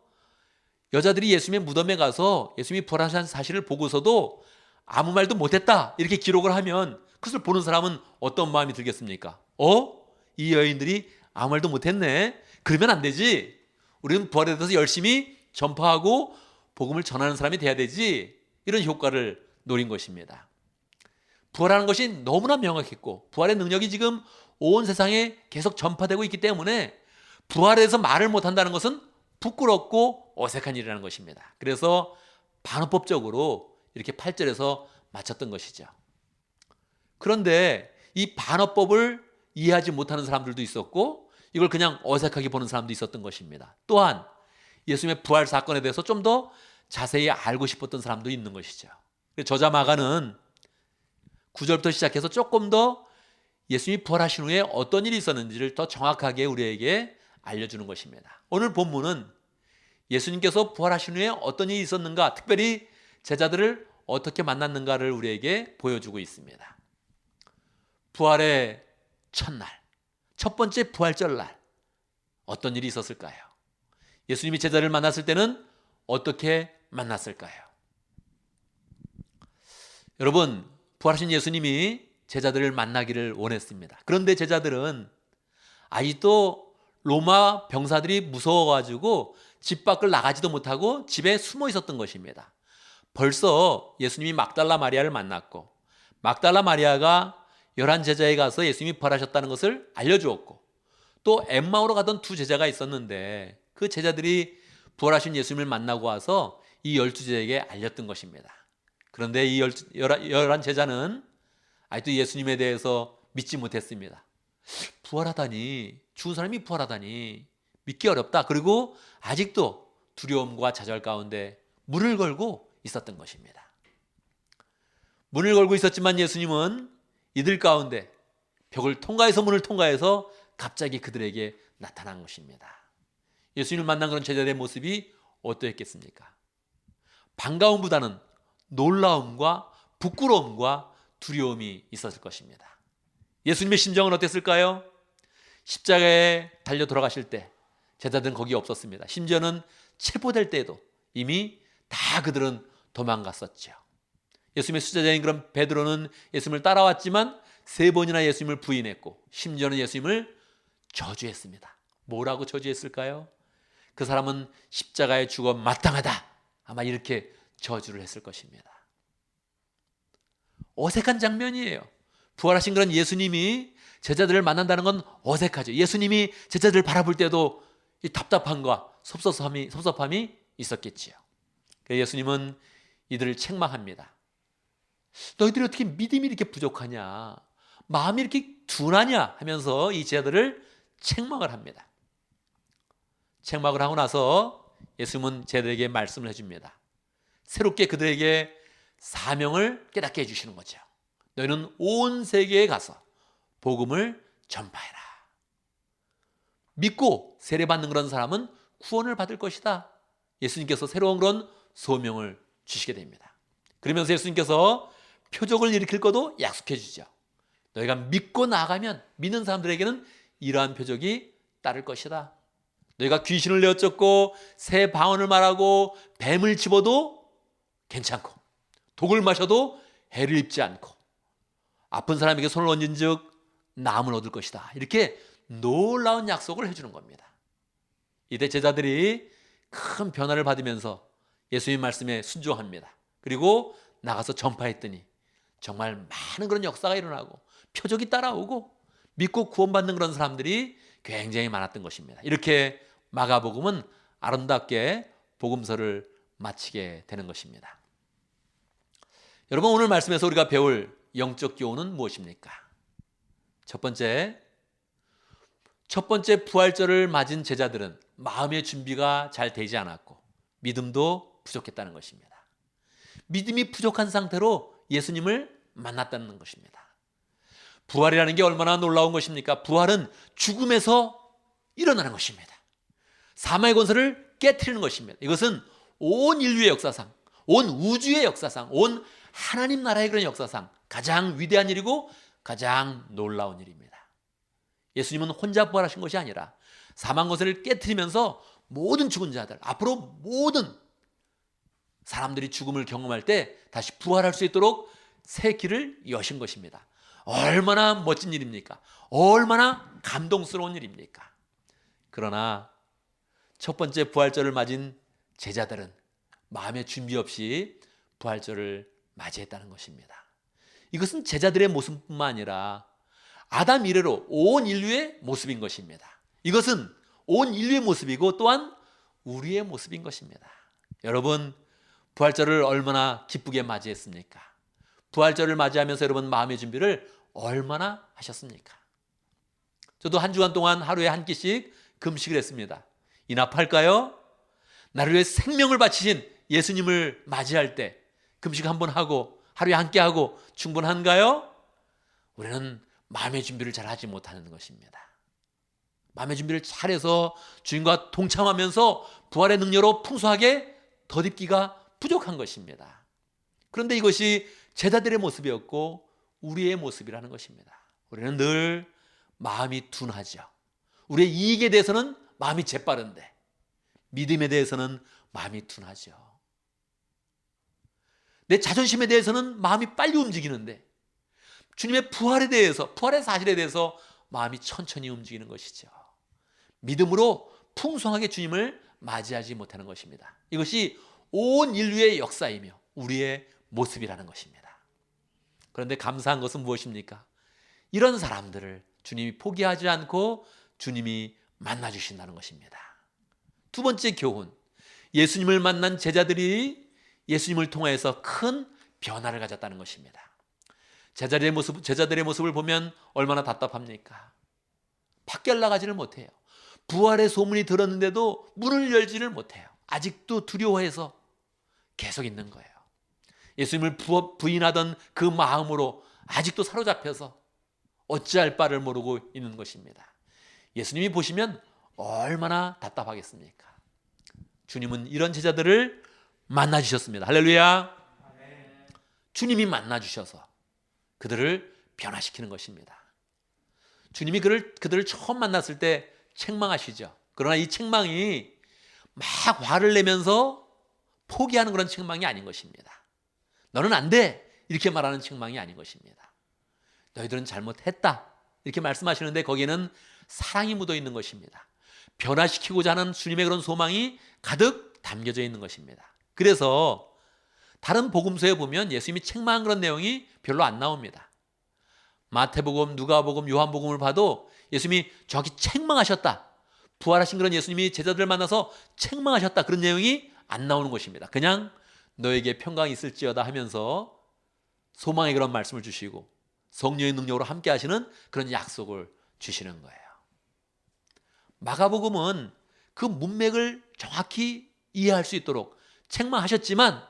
여자들이 예수님의 무덤에 가서 예수님이 부활하신 사실을 보고서도 아무 말도 못했다 이렇게 기록을 하면 그것을 보는 사람은 어떤 마음이 들겠습니까? 이 여인들이 아무 말도 못했네. 그러면 안 되지. 우리는 부활에 대해서 열심히 전파하고 복음을 전하는 사람이 돼야 되지. 이런 효과를 노린 것입니다. 부활하는 것이 너무나 명확했고 부활의 능력이 지금 온 세상에 계속 전파되고 있기 때문에 부활에 대해서 말을 못한다는 것은 부끄럽고 어색한 일이라는 것입니다. 그래서 반어법적으로 이렇게 8절에서 마쳤던 것이죠. 그런데 이 반어법을 이해하지 못하는 사람들도 있었고 이걸 그냥 어색하게 보는 사람도 있었던 것입니다. 또한 예수님의 부활 사건에 대해서 좀 더 자세히 알고 싶었던 사람도 있는 것이죠. 저자 마가는 9절부터 시작해서 조금 더 예수님이 부활하신 후에 어떤 일이 있었는지를 더 정확하게 우리에게 알려주는 것입니다. 오늘 본문은 예수님께서 부활하신 후에 어떤 일이 있었는가, 특별히 제자들을 어떻게 만났는가를 우리에게 보여주고 있습니다. 부활의 첫날, 첫 번째 부활절 날 어떤 일이 있었을까요? 예수님이 제자를 만났을 때는 어떻게 만났을까요? 여러분, 부활하신 예수님이 제자들을 만나기를 원했습니다. 그런데 제자들은 아직도 로마 병사들이 무서워가지고 집 밖을 나가지도 못하고 집에 숨어 있었던 것입니다. 벌써 예수님이 막달라 마리아를 만났고 막달라 마리아가 11제자에 가서 예수님이 부활하셨다는 것을 알려주었고 또 엠마오로 가던 2 제자가 있었는데 그 제자들이 부활하신 예수님을 만나고 와서 이 12제자에게 알렸던 것입니다. 그런데 이 11제자는 아직도 예수님에 대해서 믿지 못했습니다. 부활하다니, 죽은 사람이 부활하다니 믿기 어렵다. 그리고 아직도 두려움과 좌절 가운데 문을 걸고 있었던 것입니다. 문을 걸고 있었지만 예수님은 이들 가운데 벽을 통과해서 문을 통과해서 갑자기 그들에게 나타난 것입니다. 예수님을 만난 그런 제자들의 모습이 어떠했겠습니까? 반가움보다는 놀라움과 부끄러움과 두려움이 있었을 것입니다. 예수님의 심정은 어땠을까요? 십자가에 달려 돌아가실 때 제자들은 거기 없었습니다. 심지어는 체포될 때에도 이미 다 그들은 도망갔었죠. 예수님의 수제자인 그런 베드로는 예수님을 따라왔지만 3번이나 예수님을 부인했고 심지어는 예수님을 저주했습니다. 뭐라고 저주했을까요? 그 사람은 십자가에 죽어 마땅하다. 아마 이렇게 저주를 했을 것입니다. 어색한 장면이에요. 부활하신 그런 예수님이 제자들을 만난다는 건 어색하죠. 예수님이 제자들을 바라볼 때도 이 답답함과 섭섭함이 있었겠지요. 예수님은 이들을 책망합니다. 너희들이 어떻게 믿음이 이렇게 부족하냐, 마음이 이렇게 둔하냐 하면서 이 제자들을 책망을 합니다. 책망을 하고 나서 예수님은 제자들에게 말씀을 해줍니다. 새롭게 그들에게 사명을 깨닫게 해주시는 거죠. 너희는 온 세계에 가서 복음을 전파해라. 믿고 세례받는 그런 사람은 구원을 받을 것이다. 예수님께서 새로운 그런 소명을 주시게 됩니다. 그러면서 예수님께서 표적을 일으킬 것도 약속해 주죠. 너희가 믿고 나아가면 믿는 사람들에게는 이러한 표적이 따를 것이다. 너희가 귀신을 내어쫓고 새 방언을 말하고 뱀을 집어도 괜찮고 독을 마셔도 해를 입지 않고 아픈 사람에게 손을 얹은 즉 나음을 얻을 것이다. 이렇게 놀라운 약속을 해주는 겁니다. 이때 제자들이 큰 변화를 받으면서 예수님 말씀에 순종합니다. 그리고 나가서 전파했더니 정말 많은 그런 역사가 일어나고 표적이 따라오고 믿고 구원받는 그런 사람들이 굉장히 많았던 것입니다. 이렇게 마가복음은 아름답게 복음서를 마치게 되는 것입니다. 여러분, 오늘 말씀에서 우리가 배울 영적 교훈은 무엇입니까? 첫 번째 부활절을 맞은 제자들은 마음의 준비가 잘 되지 않았고 믿음도 부족했다는 것입니다. 믿음이 부족한 상태로 예수님을 만났다는 것입니다. 부활이라는 게 얼마나 놀라운 것입니까? 부활은 죽음에서 일어나는 것입니다. 사망의 권세를 깨트리는 것입니다. 이것은 온 인류의 역사상, 온 우주의 역사상, 온 하나님 나라의 그런 역사상 가장 위대한 일이고 가장 놀라운 일입니다. 예수님은 혼자 부활하신 것이 아니라 사망 권세를 깨트리면서 모든 죽은 자들, 앞으로 모든 사람들이 죽음을 경험할 때 다시 부활할 수 있도록 새 길을 여신 것입니다. 얼마나 멋진 일입니까? 얼마나 감동스러운 일입니까? 그러나 첫 번째 부활절을 맞은 제자들은 마음의 준비 없이 부활절을 맞이했다는 것입니다. 이것은 제자들의 모습뿐만 아니라 아담 이래로 온 인류의 모습인 것입니다. 이것은 온 인류의 모습이고 또한 우리의 모습인 것입니다. 여러분, 부활절을 얼마나 기쁘게 맞이했습니까? 부활절을 맞이하면서 여러분 마음의 준비를 얼마나 하셨습니까? 저도 한 주간 동안 하루에 한 끼씩 금식을 했습니다. 이납할까요? 나를 위해 생명을 바치신 예수님을 맞이할 때 금식 한번 하고 하루에 한 끼 하고 충분한가요? 우리는 마음의 준비를 잘 하지 못하는 것입니다. 마음의 준비를 잘해서 주님과 동참하면서 부활의 능력으로 풍성하게 덧입기가 부족한 것입니다. 그런데 이것이 제자들의 모습이었고 우리의 모습이라는 것입니다. 우리는 늘 마음이 둔하죠. 우리의 이익에 대해서는 마음이 재빠른데 믿음에 대해서는 마음이 둔하죠. 내 자존심에 대해서는 마음이 빨리 움직이는데 주님의 부활에 대해서, 부활의 사실에 대해서 마음이 천천히 움직이는 것이죠. 믿음으로 풍성하게 주님을 맞이하지 못하는 것입니다. 이것이 온 인류의 역사이며 우리의 모습이라는 것입니다. 그런데 감사한 것은 무엇입니까? 이런 사람들을 주님이 포기하지 않고 주님이 만나주신다는 것입니다. 두 번째 교훈, 예수님을 만난 제자들이 예수님을 통해서 큰 변화를 가졌다는 것입니다. 제자들의 모습을 보면 얼마나 답답합니까? 밖에 나가지를 못해요. 부활의 소문이 들었는데도 문을 열지를 못해요. 아직도 두려워해서 계속 있는 거예요. 예수님을 부인하던 그 마음으로 아직도 사로잡혀서 어찌할 바를 모르고 있는 것입니다. 예수님이 보시면 얼마나 답답하겠습니까? 주님은 이런 제자들을 만나주셨습니다. 할렐루야. 주님이 만나주셔서 그들을 변화시키는 것입니다. 주님이 그들을 처음 만났을 때 책망하시죠. 그러나 이 책망이 막 화를 내면서 포기하는 그런 책망이 아닌 것입니다. 너는 안 돼. 이렇게 말하는 책망이 아닌 것입니다. 너희들은 잘못했다. 이렇게 말씀하시는데 거기에는 사랑이 묻어 있는 것입니다. 변화시키고자 하는 주님의 그런 소망이 가득 담겨져 있는 것입니다. 그래서 다른 복음서에 보면 예수님이 책망한 그런 내용이 별로 안 나옵니다. 마태복음, 누가복음, 요한복음을 봐도 예수님이 저기 책망하셨다. 부활하신 그런 예수님이 제자들을 만나서 책망하셨다. 그런 내용이 안 나오는 것입니다. 그냥 너에게 평강이 있을지어다 하면서 소망의 그런 말씀을 주시고 성령의 능력으로 함께 하시는 그런 약속을 주시는 거예요. 마가복음은 그 문맥을 정확히 이해할 수 있도록 책망하셨지만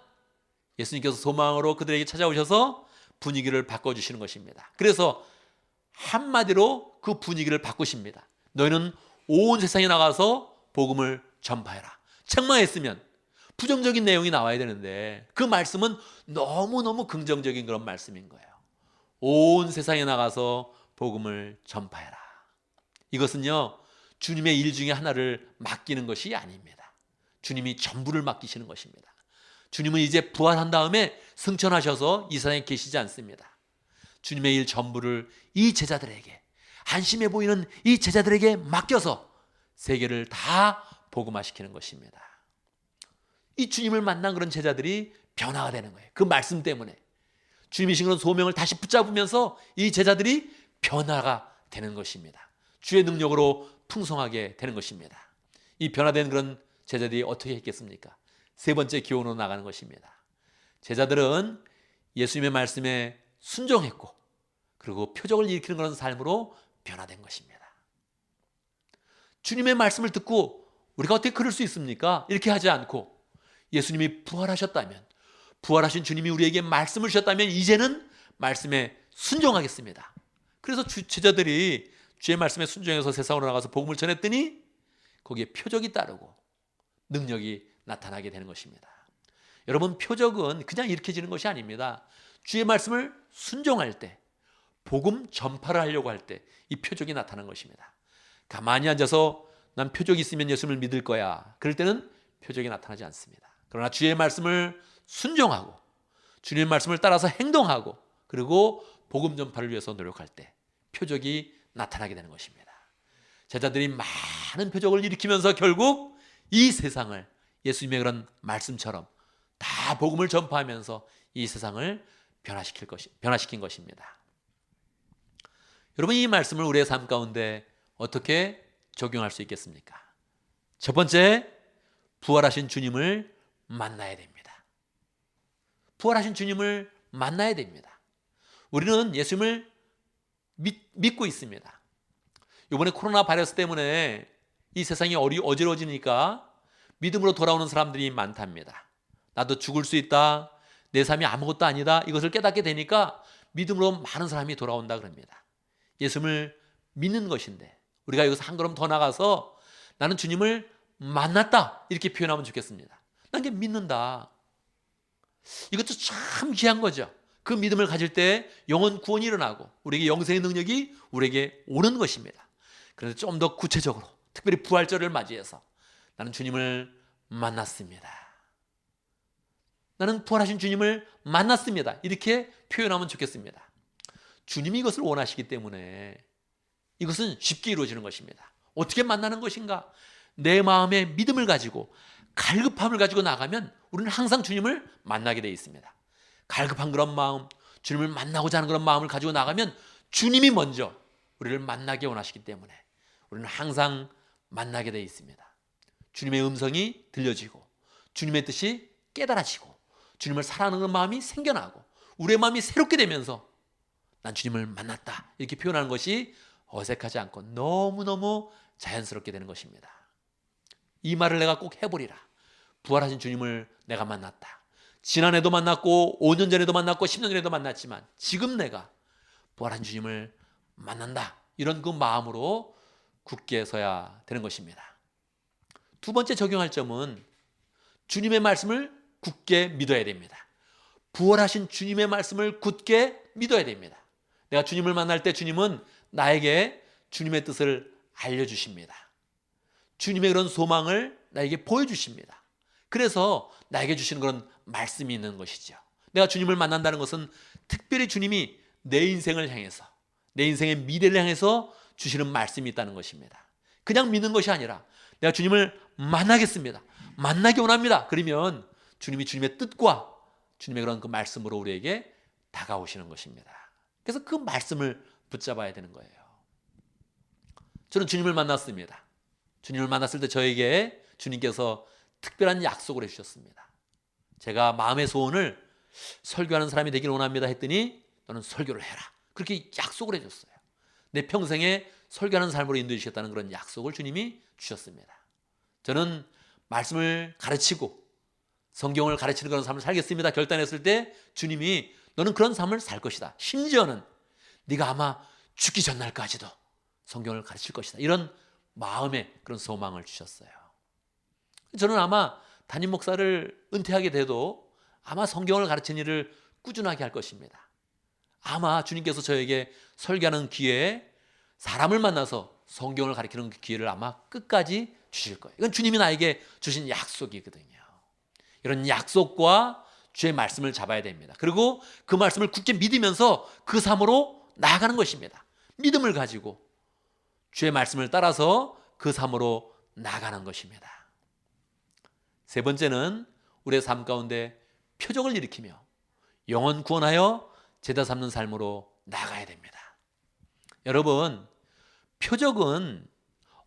예수님께서 소망으로 그들에게 찾아오셔서 분위기를 바꿔주시는 것입니다. 그래서 한마디로 그 분위기를 바꾸십니다. 너희는 온 세상에 나가서 복음을 전파해라. 책망했으면 부정적인 내용이 나와야 되는데 그 말씀은 너무너무 긍정적인 그런 말씀인 거예요. 온 세상에 나가서 복음을 전파해라. 이것은요, 주님의 일 중에 하나를 맡기는 것이 아닙니다. 주님이 전부를 맡기시는 것입니다. 주님은 이제 부활한 다음에 승천하셔서 이 세상에 계시지 않습니다. 주님의 일 전부를 이 제자들에게, 안심해 보이는 이 제자들에게 맡겨서 세계를 다 복음화시키는 것입니다. 이 주님을 만난 그런 제자들이 변화가 되는 거예요. 그 말씀 때문에 주님이신 그런 소명을 다시 붙잡으면서 이 제자들이 변화가 되는 것입니다. 주의 능력으로 풍성하게 되는 것입니다. 이 변화된 그런 제자들이 어떻게 했겠습니까? 세 번째 기원으로 나가는 것입니다. 제자들은 예수님의 말씀에 순종했고 그리고 표적을 일으키는 그런 삶으로 변화된 것입니다. 주님의 말씀을 듣고 우리가 어떻게 그럴 수 있습니까? 이렇게 하지 않고 예수님이 부활하셨다면, 부활하신 주님이 우리에게 말씀을 주셨다면 이제는 말씀에 순종하겠습니다. 그래서 제자들이 주의 말씀에 순종해서 세상으로 나가서 복음을 전했더니 거기에 표적이 따르고 능력이 나타나게 되는 것입니다. 여러분, 표적은 그냥 일으켜지는 것이 아닙니다. 주의 말씀을 순종할 때, 복음 전파를 하려고 할 때 이 표적이 나타나는 것입니다. 가만히 앉아서 난 표적이 있으면 예수님을 믿을 거야. 그럴 때는 표적이 나타나지 않습니다. 그러나 주의 말씀을 순종하고 주님의 말씀을 따라서 행동하고 그리고 복음 전파를 위해서 노력할 때 표적이 나타나게 되는 것입니다. 제자들이 많은 표적을 일으키면서 결국 이 세상을 예수님의 그런 말씀처럼 다 복음을 전파하면서 이 세상을 변화시킨 것입니다. 여러분, 이 말씀을 우리의 삶 가운데 어떻게 적용할 수 있겠습니까? 첫 번째, 부활하신 주님을 만나야 됩니다. 부활하신 주님을 만나야 됩니다. 우리는 예수님을 믿고 있습니다. 이번에 코로나 바이러스 때문에 이 세상이 어지러워지니까 믿음으로 돌아오는 사람들이 많답니다. 나도 죽을 수 있다. 내 삶이 아무것도 아니다. 이것을 깨닫게 되니까 믿음으로 많은 사람이 돌아온다 그럽니다. 예수님을 믿는 것인데 우리가 여기서 한 걸음 더 나가서 나는 주님을 만났다. 이렇게 표현하면 좋겠습니다. 난 이게 믿는다. 이것도 참 귀한 거죠. 그 믿음을 가질 때 영혼 구원이 일어나고 우리에게 영생의 능력이 우리에게 오는 것입니다. 그래서 좀 더 구체적으로 특별히 부활절을 맞이해서 나는 주님을 만났습니다. 나는 부활하신 주님을 만났습니다. 이렇게 표현하면 좋겠습니다. 주님이 이것을 원하시기 때문에 이것은 쉽게 이루어지는 것입니다. 어떻게 만나는 것인가? 내 마음에 믿음을 가지고 갈급함을 가지고 나가면 우리는 항상 주님을 만나게 되어 있습니다. 갈급한 그런 마음, 주님을 만나고자 하는 그런 마음을 가지고 나가면 주님이 먼저 우리를 만나게 원하시기 때문에 우리는 항상 만나게 되어 있습니다. 주님의 음성이 들려지고 주님의 뜻이 깨달아지고 주님을 사랑하는 마음이 생겨나고 우리의 마음이 새롭게 되면서 난 주님을 만났다 이렇게 표현하는 것이 어색하지 않고 너무너무 자연스럽게 되는 것입니다. 이 말을 내가 꼭 해보리라. 부활하신 주님을 내가 만났다. 지난해도 만났고 5년 전에도 만났고 10년 전에도 만났지만 지금 내가 부활한 주님을 만난다. 이런 그 마음으로 굳게 서야 되는 것입니다. 두 번째 적용할 점은 주님의 말씀을 굳게 믿어야 됩니다. 부활하신 주님의 말씀을 굳게 믿어야 됩니다. 내가 주님을 만날 때 주님은 나에게 주님의 뜻을 알려주십니다. 주님의 그런 소망을 나에게 보여주십니다. 그래서 나에게 주시는 그런 말씀이 있는 것이죠. 내가 주님을 만난다는 것은 특별히 주님이 내 인생을 향해서, 내 인생의 미래를 향해서 주시는 말씀이 있다는 것입니다. 그냥 믿는 것이 아니라 내가 주님을 만나겠습니다, 만나기 원합니다. 그러면 주님이 주님의 뜻과 주님의 그런 그 말씀으로 우리에게 다가오시는 것입니다. 그래서 그 말씀을 붙잡아야 되는 거예요. 저는 주님을 만났습니다. 주님을 만났을 때 저에게 주님께서 특별한 약속을 해주셨습니다. 제가 마음의 소원을 설교하는 사람이 되길 원합니다 했더니 너는 설교를 해라, 그렇게 약속을 해줬어요. 내 평생에 설교하는 삶으로 인도해 주시겠다는 그런 약속을 주님이 주셨습니다. 저는 말씀을 가르치고 성경을 가르치는 그런 삶을 살겠습니다 결단했을 때 주님이 너는 그런 삶을 살 것이다, 심지어는 네가 아마 죽기 전날까지도 성경을 가르칠 것이다, 이런 마음의 그런 소망을 주셨어요. 저는 아마 담임 목사를 은퇴하게 돼도 아마 성경을 가르치는 일을 꾸준하게 할 것입니다. 아마 주님께서 저에게 설교하는 기회에 사람을 만나서 성경을 가르치는 기회를 아마 끝까지 주실 거예요. 이건 주님이 나에게 주신 약속이거든요. 이런 약속과 주의 말씀을 잡아야 됩니다. 그리고 그 말씀을 굳게 믿으면서 그 삶으로 나아가는 것입니다. 믿음을 가지고 주의 말씀을 따라서 그 삶으로 나아가는 것입니다. 세 번째는 우리의 삶 가운데 표적을 일으키며 영혼 구원하여 제자 삼는 삶으로 나아가야 됩니다. 여러분, 표적은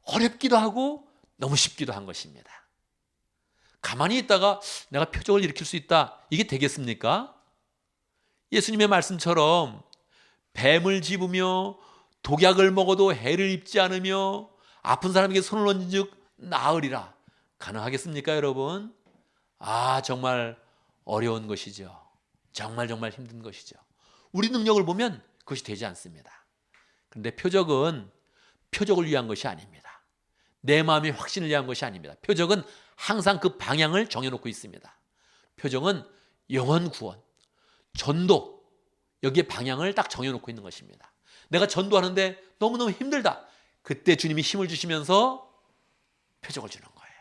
어렵기도 하고 너무 쉽기도 한 것입니다. 가만히 있다가 내가 표적을 일으킬 수 있다, 이게 되겠습니까? 예수님의 말씀처럼 뱀을 집으며 독약을 먹어도 해를 입지 않으며 아픈 사람에게 손을 얹은 즉 나으리라, 가능하겠습니까 여러분? 정말 어려운 것이죠. 정말 힘든 것이죠. 우리 능력을 보면 그것이 되지 않습니다. 그런데 표적은 표적을 위한 것이 아닙니다. 내 마음의 확신을 위한 것이 아닙니다. 표적은 항상 그 방향을 정해놓고 있습니다. 표적은 영혼 구원, 전도, 여기에 방향을 딱 정해놓고 있는 것입니다. 내가 전도하는데 너무너무 힘들다, 그때 주님이 힘을 주시면서 표적을 주는 거예요.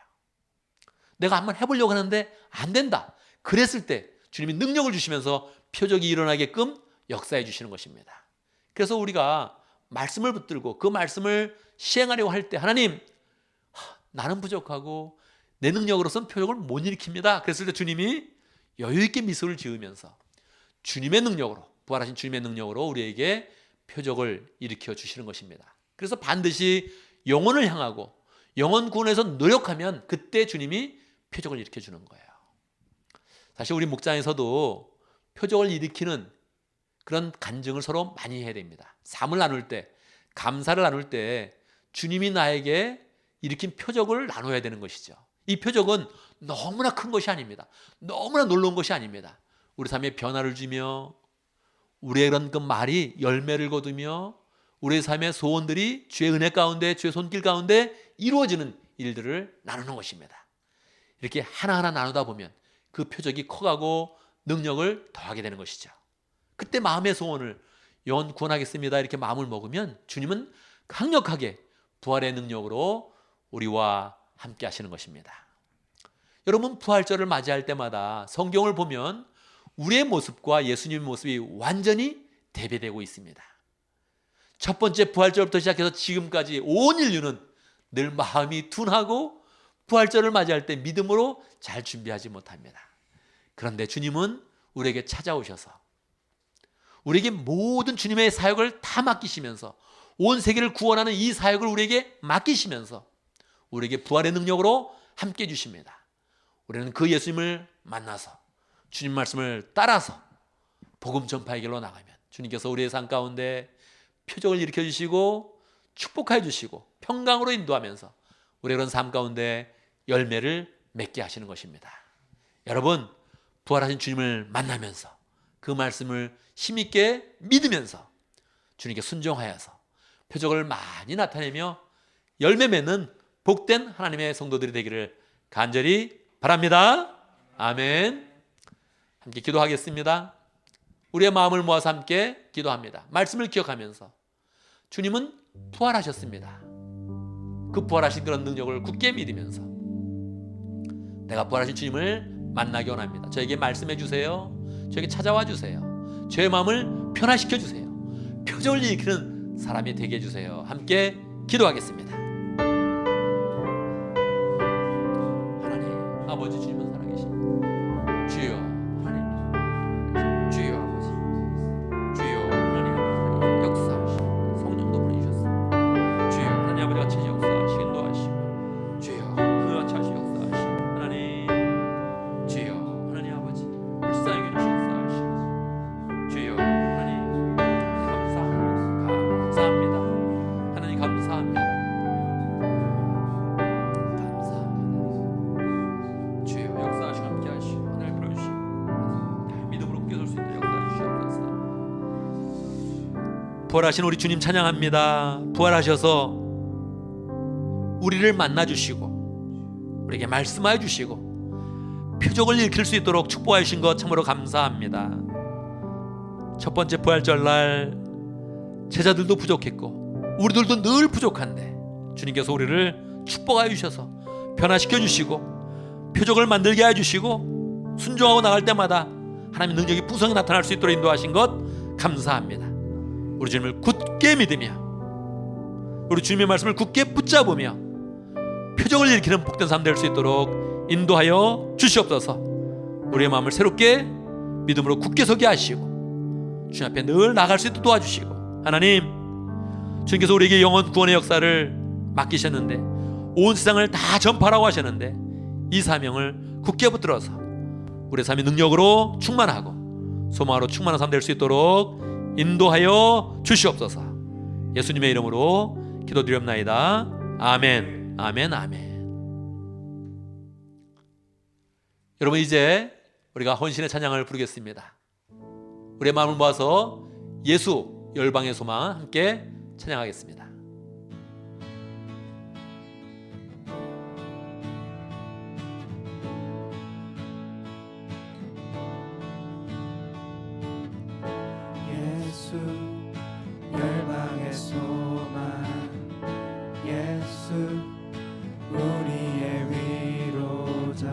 내가 한번 해보려고 하는데 안 된다, 그랬을 때 주님이 능력을 주시면서 표적이 일어나게끔 역사해 주시는 것입니다. 그래서 우리가 말씀을 붙들고 그 말씀을 시행하려고 할 때 하나님, 나는 부족하고 내 능력으로서는 표적을 못 일으킵니다. 그랬을 때 주님이 여유 있게 미소를 지으면서 주님의 능력으로, 부활하신 주님의 능력으로 우리에게 표적을 일으켜 주시는 것입니다. 그래서 반드시 영혼을 향하고 영혼 구원에서 노력하면 그때 주님이 표적을 일으켜 주는 거예요. 사실 우리 목장에서도 표적을 일으키는 그런 간증을 서로 많이 해야 됩니다. 삶을 나눌 때, 감사를 나눌 때 주님이 나에게 일으킨 표적을 나눠야 되는 것이죠. 이 표적은 너무나 큰 것이 아닙니다. 너무나 놀라운 것이 아닙니다. 우리 삶에 변화를 주며 우리의 그런 그 말이 열매를 거두며 우리의 삶의 소원들이 주의 은혜 가운데, 주의 손길 가운데 이루어지는 일들을 나누는 것입니다. 이렇게 하나하나 나누다 보면 그 표적이 커가고 능력을 더하게 되는 것이죠. 그때 마음의 소원을 영혼 구원하겠습니다, 이렇게 마음을 먹으면 주님은 강력하게 부활의 능력으로 우리와 함께 하시는 것입니다. 여러분, 부활절을 맞이할 때마다 성경을 보면 우리의 모습과 예수님의 모습이 완전히 대비되고 있습니다. 첫 번째 부활절부터 시작해서 지금까지 온 인류는 늘 마음이 둔하고 부활절을 맞이할 때 믿음으로 잘 준비하지 못합니다. 그런데 주님은 우리에게 찾아오셔서 우리에게 모든 주님의 사역을 다 맡기시면서 온 세계를 구원하는 이 사역을 우리에게 맡기시면서 우리에게 부활의 능력으로 함께 해주십니다. 우리는 그 예수님을 만나서 주님 말씀을 따라서 복음 전파의 길로 나가면 주님께서 우리의 삶 가운데 표적을 일으켜 주시고 축복해 주시고 평강으로 인도하면서 우리의 그런 삶 가운데 열매를 맺게 하시는 것입니다. 여러분, 부활하신 주님을 만나면서 그 말씀을 힘있게 믿으면서 주님께 순종하여서 표적을 많이 나타내며 열매 맺는 복된 하나님의 성도들이 되기를 간절히 바랍니다. 아멘. 함께 기도하겠습니다. 우리의 마음을 모아서 함께 기도합니다. 말씀을 기억하면서 주님은 부활하셨습니다. 그 부활하신 그런 능력을 굳게 믿으면서 내가 부활하신 주님을 만나기 원합니다. 저에게 말씀해 주세요. 저에게 찾아와 주세요. 저의 마음을 변화시켜 주세요. 표적을 일으키는 사람이 되게 해주세요. 함께 기도하겠습니다. 하나님 아버지, 주님은 살아계십니다. 주여 하나님, 주여 아버지, 주여 하나님 아버지 역사하시고 성령도 보내주셨습니다. 주여 하나님 아버지 같이 역사하시기 인도하시고, 주여 그 같이 하시 역사하시고, 하나님 주여 하나님 아버지 불쌍히 여겨주시 역사하시고, 주여 하나님 감사합니다. 하나님 감사합니다. 주여 역사하시고 함께 하시고 하나님 불러주시고 믿음으로 굳게 설 수 있도록 역사해 주시옵소서. 부활하신 우리 주님 찬양합니다. 부활하셔서 우리를 만나 주시고 우리에게 말씀하여 주시고 표적을 일으킬 수 있도록 축복하여 주신 것 참으로 감사합니다. 첫 번째 부활절날 제자들도 부족했고 우리들도 늘 부족한데 주님께서 우리를 축복하여 주셔서 변화시켜 주시고 표적을 만들게 해주시고 순종하고 나갈 때마다 하나님의 능력이 풍성히 나타날 수 있도록 인도하신 것 감사합니다. 우리 주님을 굳게 믿으며 우리 주님의 말씀을 굳게 붙잡으며 표적을 일으키는 복된 삶 될 수 있도록 인도하여 주시옵소서. 우리의 마음을 새롭게 믿음으로 굳게 서게 하시고 주님 앞에 늘 나갈 수 있도록 도와주시고, 하나님 주님께서 우리에게 영원 구원의 역사를 맡기셨는데 온 세상을 다 전파하라고 하셨는데 이 사명을 굳게 붙들어서 우리의 삶의 능력으로 충만하고 소망으로 충만한 삶 될 수 있도록 인도하여 주시옵소서. 예수님의 이름으로 기도드렸나이다. 아멘, 아멘, 아멘. 여러분, 이제 우리가 헌신의 찬양을 부르겠습니다. 우리의 마음을 모아서 예수 열방의 소망 함께 찬양하겠습니다. 예수 열방의 소망, 예수 우리의 위로자,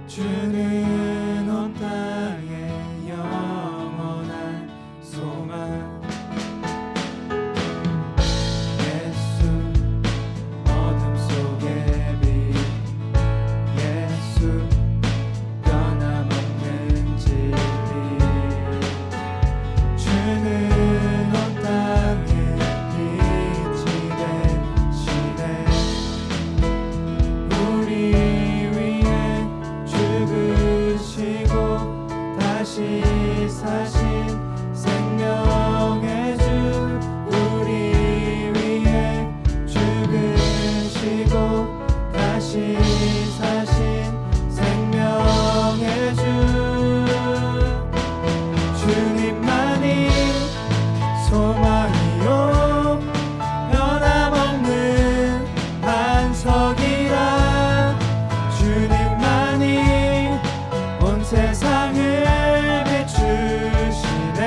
주는 온 땅의 영원한 소망. 예수 어둠 속의 빛, 예수 변함없는 진리, 주는 온 땅의 빛이 되시네. 우리 위해 죽으시고 다시 사신 생명의 주, 우리 위해 죽으시고 다시 사신 생명의 주, 주님만이 소망이요 변함없는 반석이라, 주님만이 온 세상을 비추시네.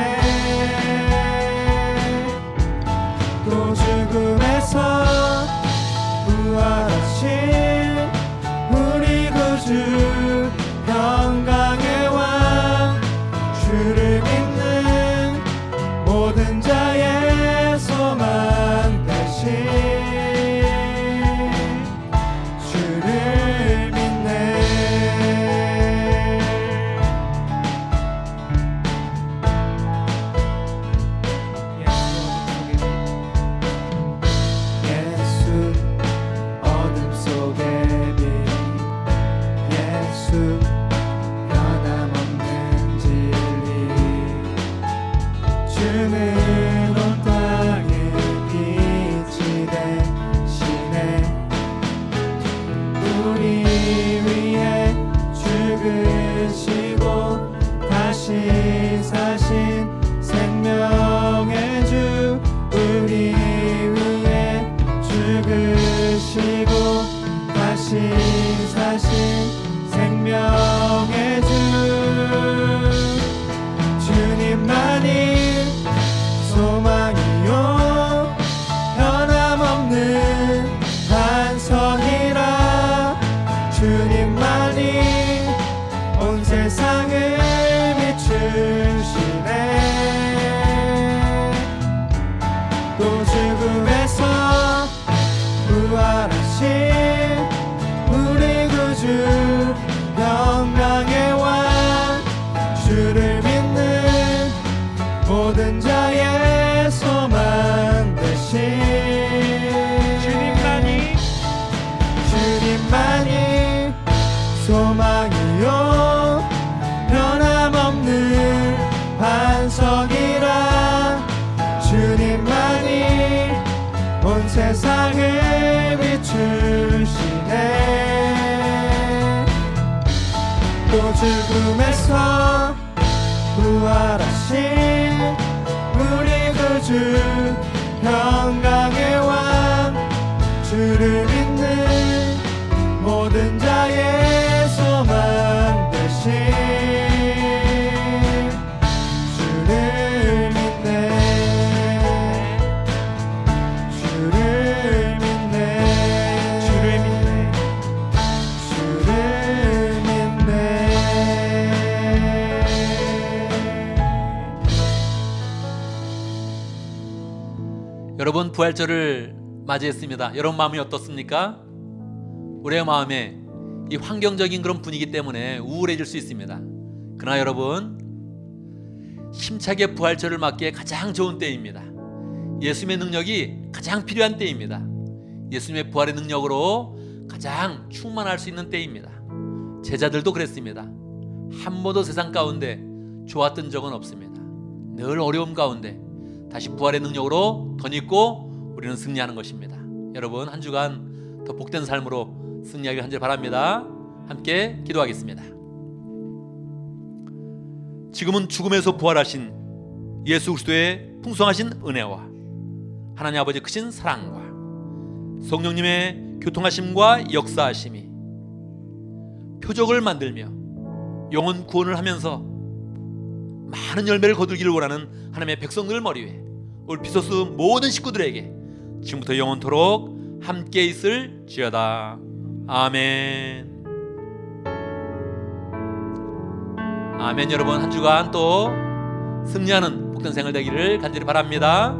모든 자의 소망 되신 주님만이 소망이요 변함없는 반석이라 주님만이 온 세상을 비추시네 또 죽음에서 부활하신 우리 구주 평강의 왕 주를 믿는 모든 자의 소망 되신 주를 믿네 주를 믿네 주를 믿네 주를 믿네 여러분 부활절을 맞이했습니다. 여러분 마음이 어떻습니까? 우리의 마음에 이 환경적인 그런 분위기 때문에 우울해질 수 있습니다. 그러나 여러분 힘차게 부활절을 맞기에 가장 좋은 때입니다. 예수님의 능력이 가장 필요한 때입니다. 예수님의 부활의 능력으로 가장 충만할 수 있는 때입니다. 제자들도 그랬습니다. 한 번도 세상 가운데 좋았던 적은 없습니다. 늘 어려움 가운데 다시 부활의 능력으로 덧입고 우리는 승리하는 것입니다. 여러분 한 주간 더 복된 삶으로 승리하길 한절 바랍니다. 함께 기도하겠습니다. 지금은 죽음에서 부활하신 예수 그리스도의 풍성하신 은혜와 하나님 아버지 크신 사랑과 성령님의 교통하심과 역사하심이 표적을 만들며 영혼 구원을 하면서 많은 열매를 거두기를 원하는 하나님의 백성들 머리 위에 우리 피소스 모든 식구들에게 지금부터 영원토록 함께 있을지어다. 아멘. 아멘. 여러분 한 주간 또 승리하는 복된 생활 되기를 간절히 바랍니다.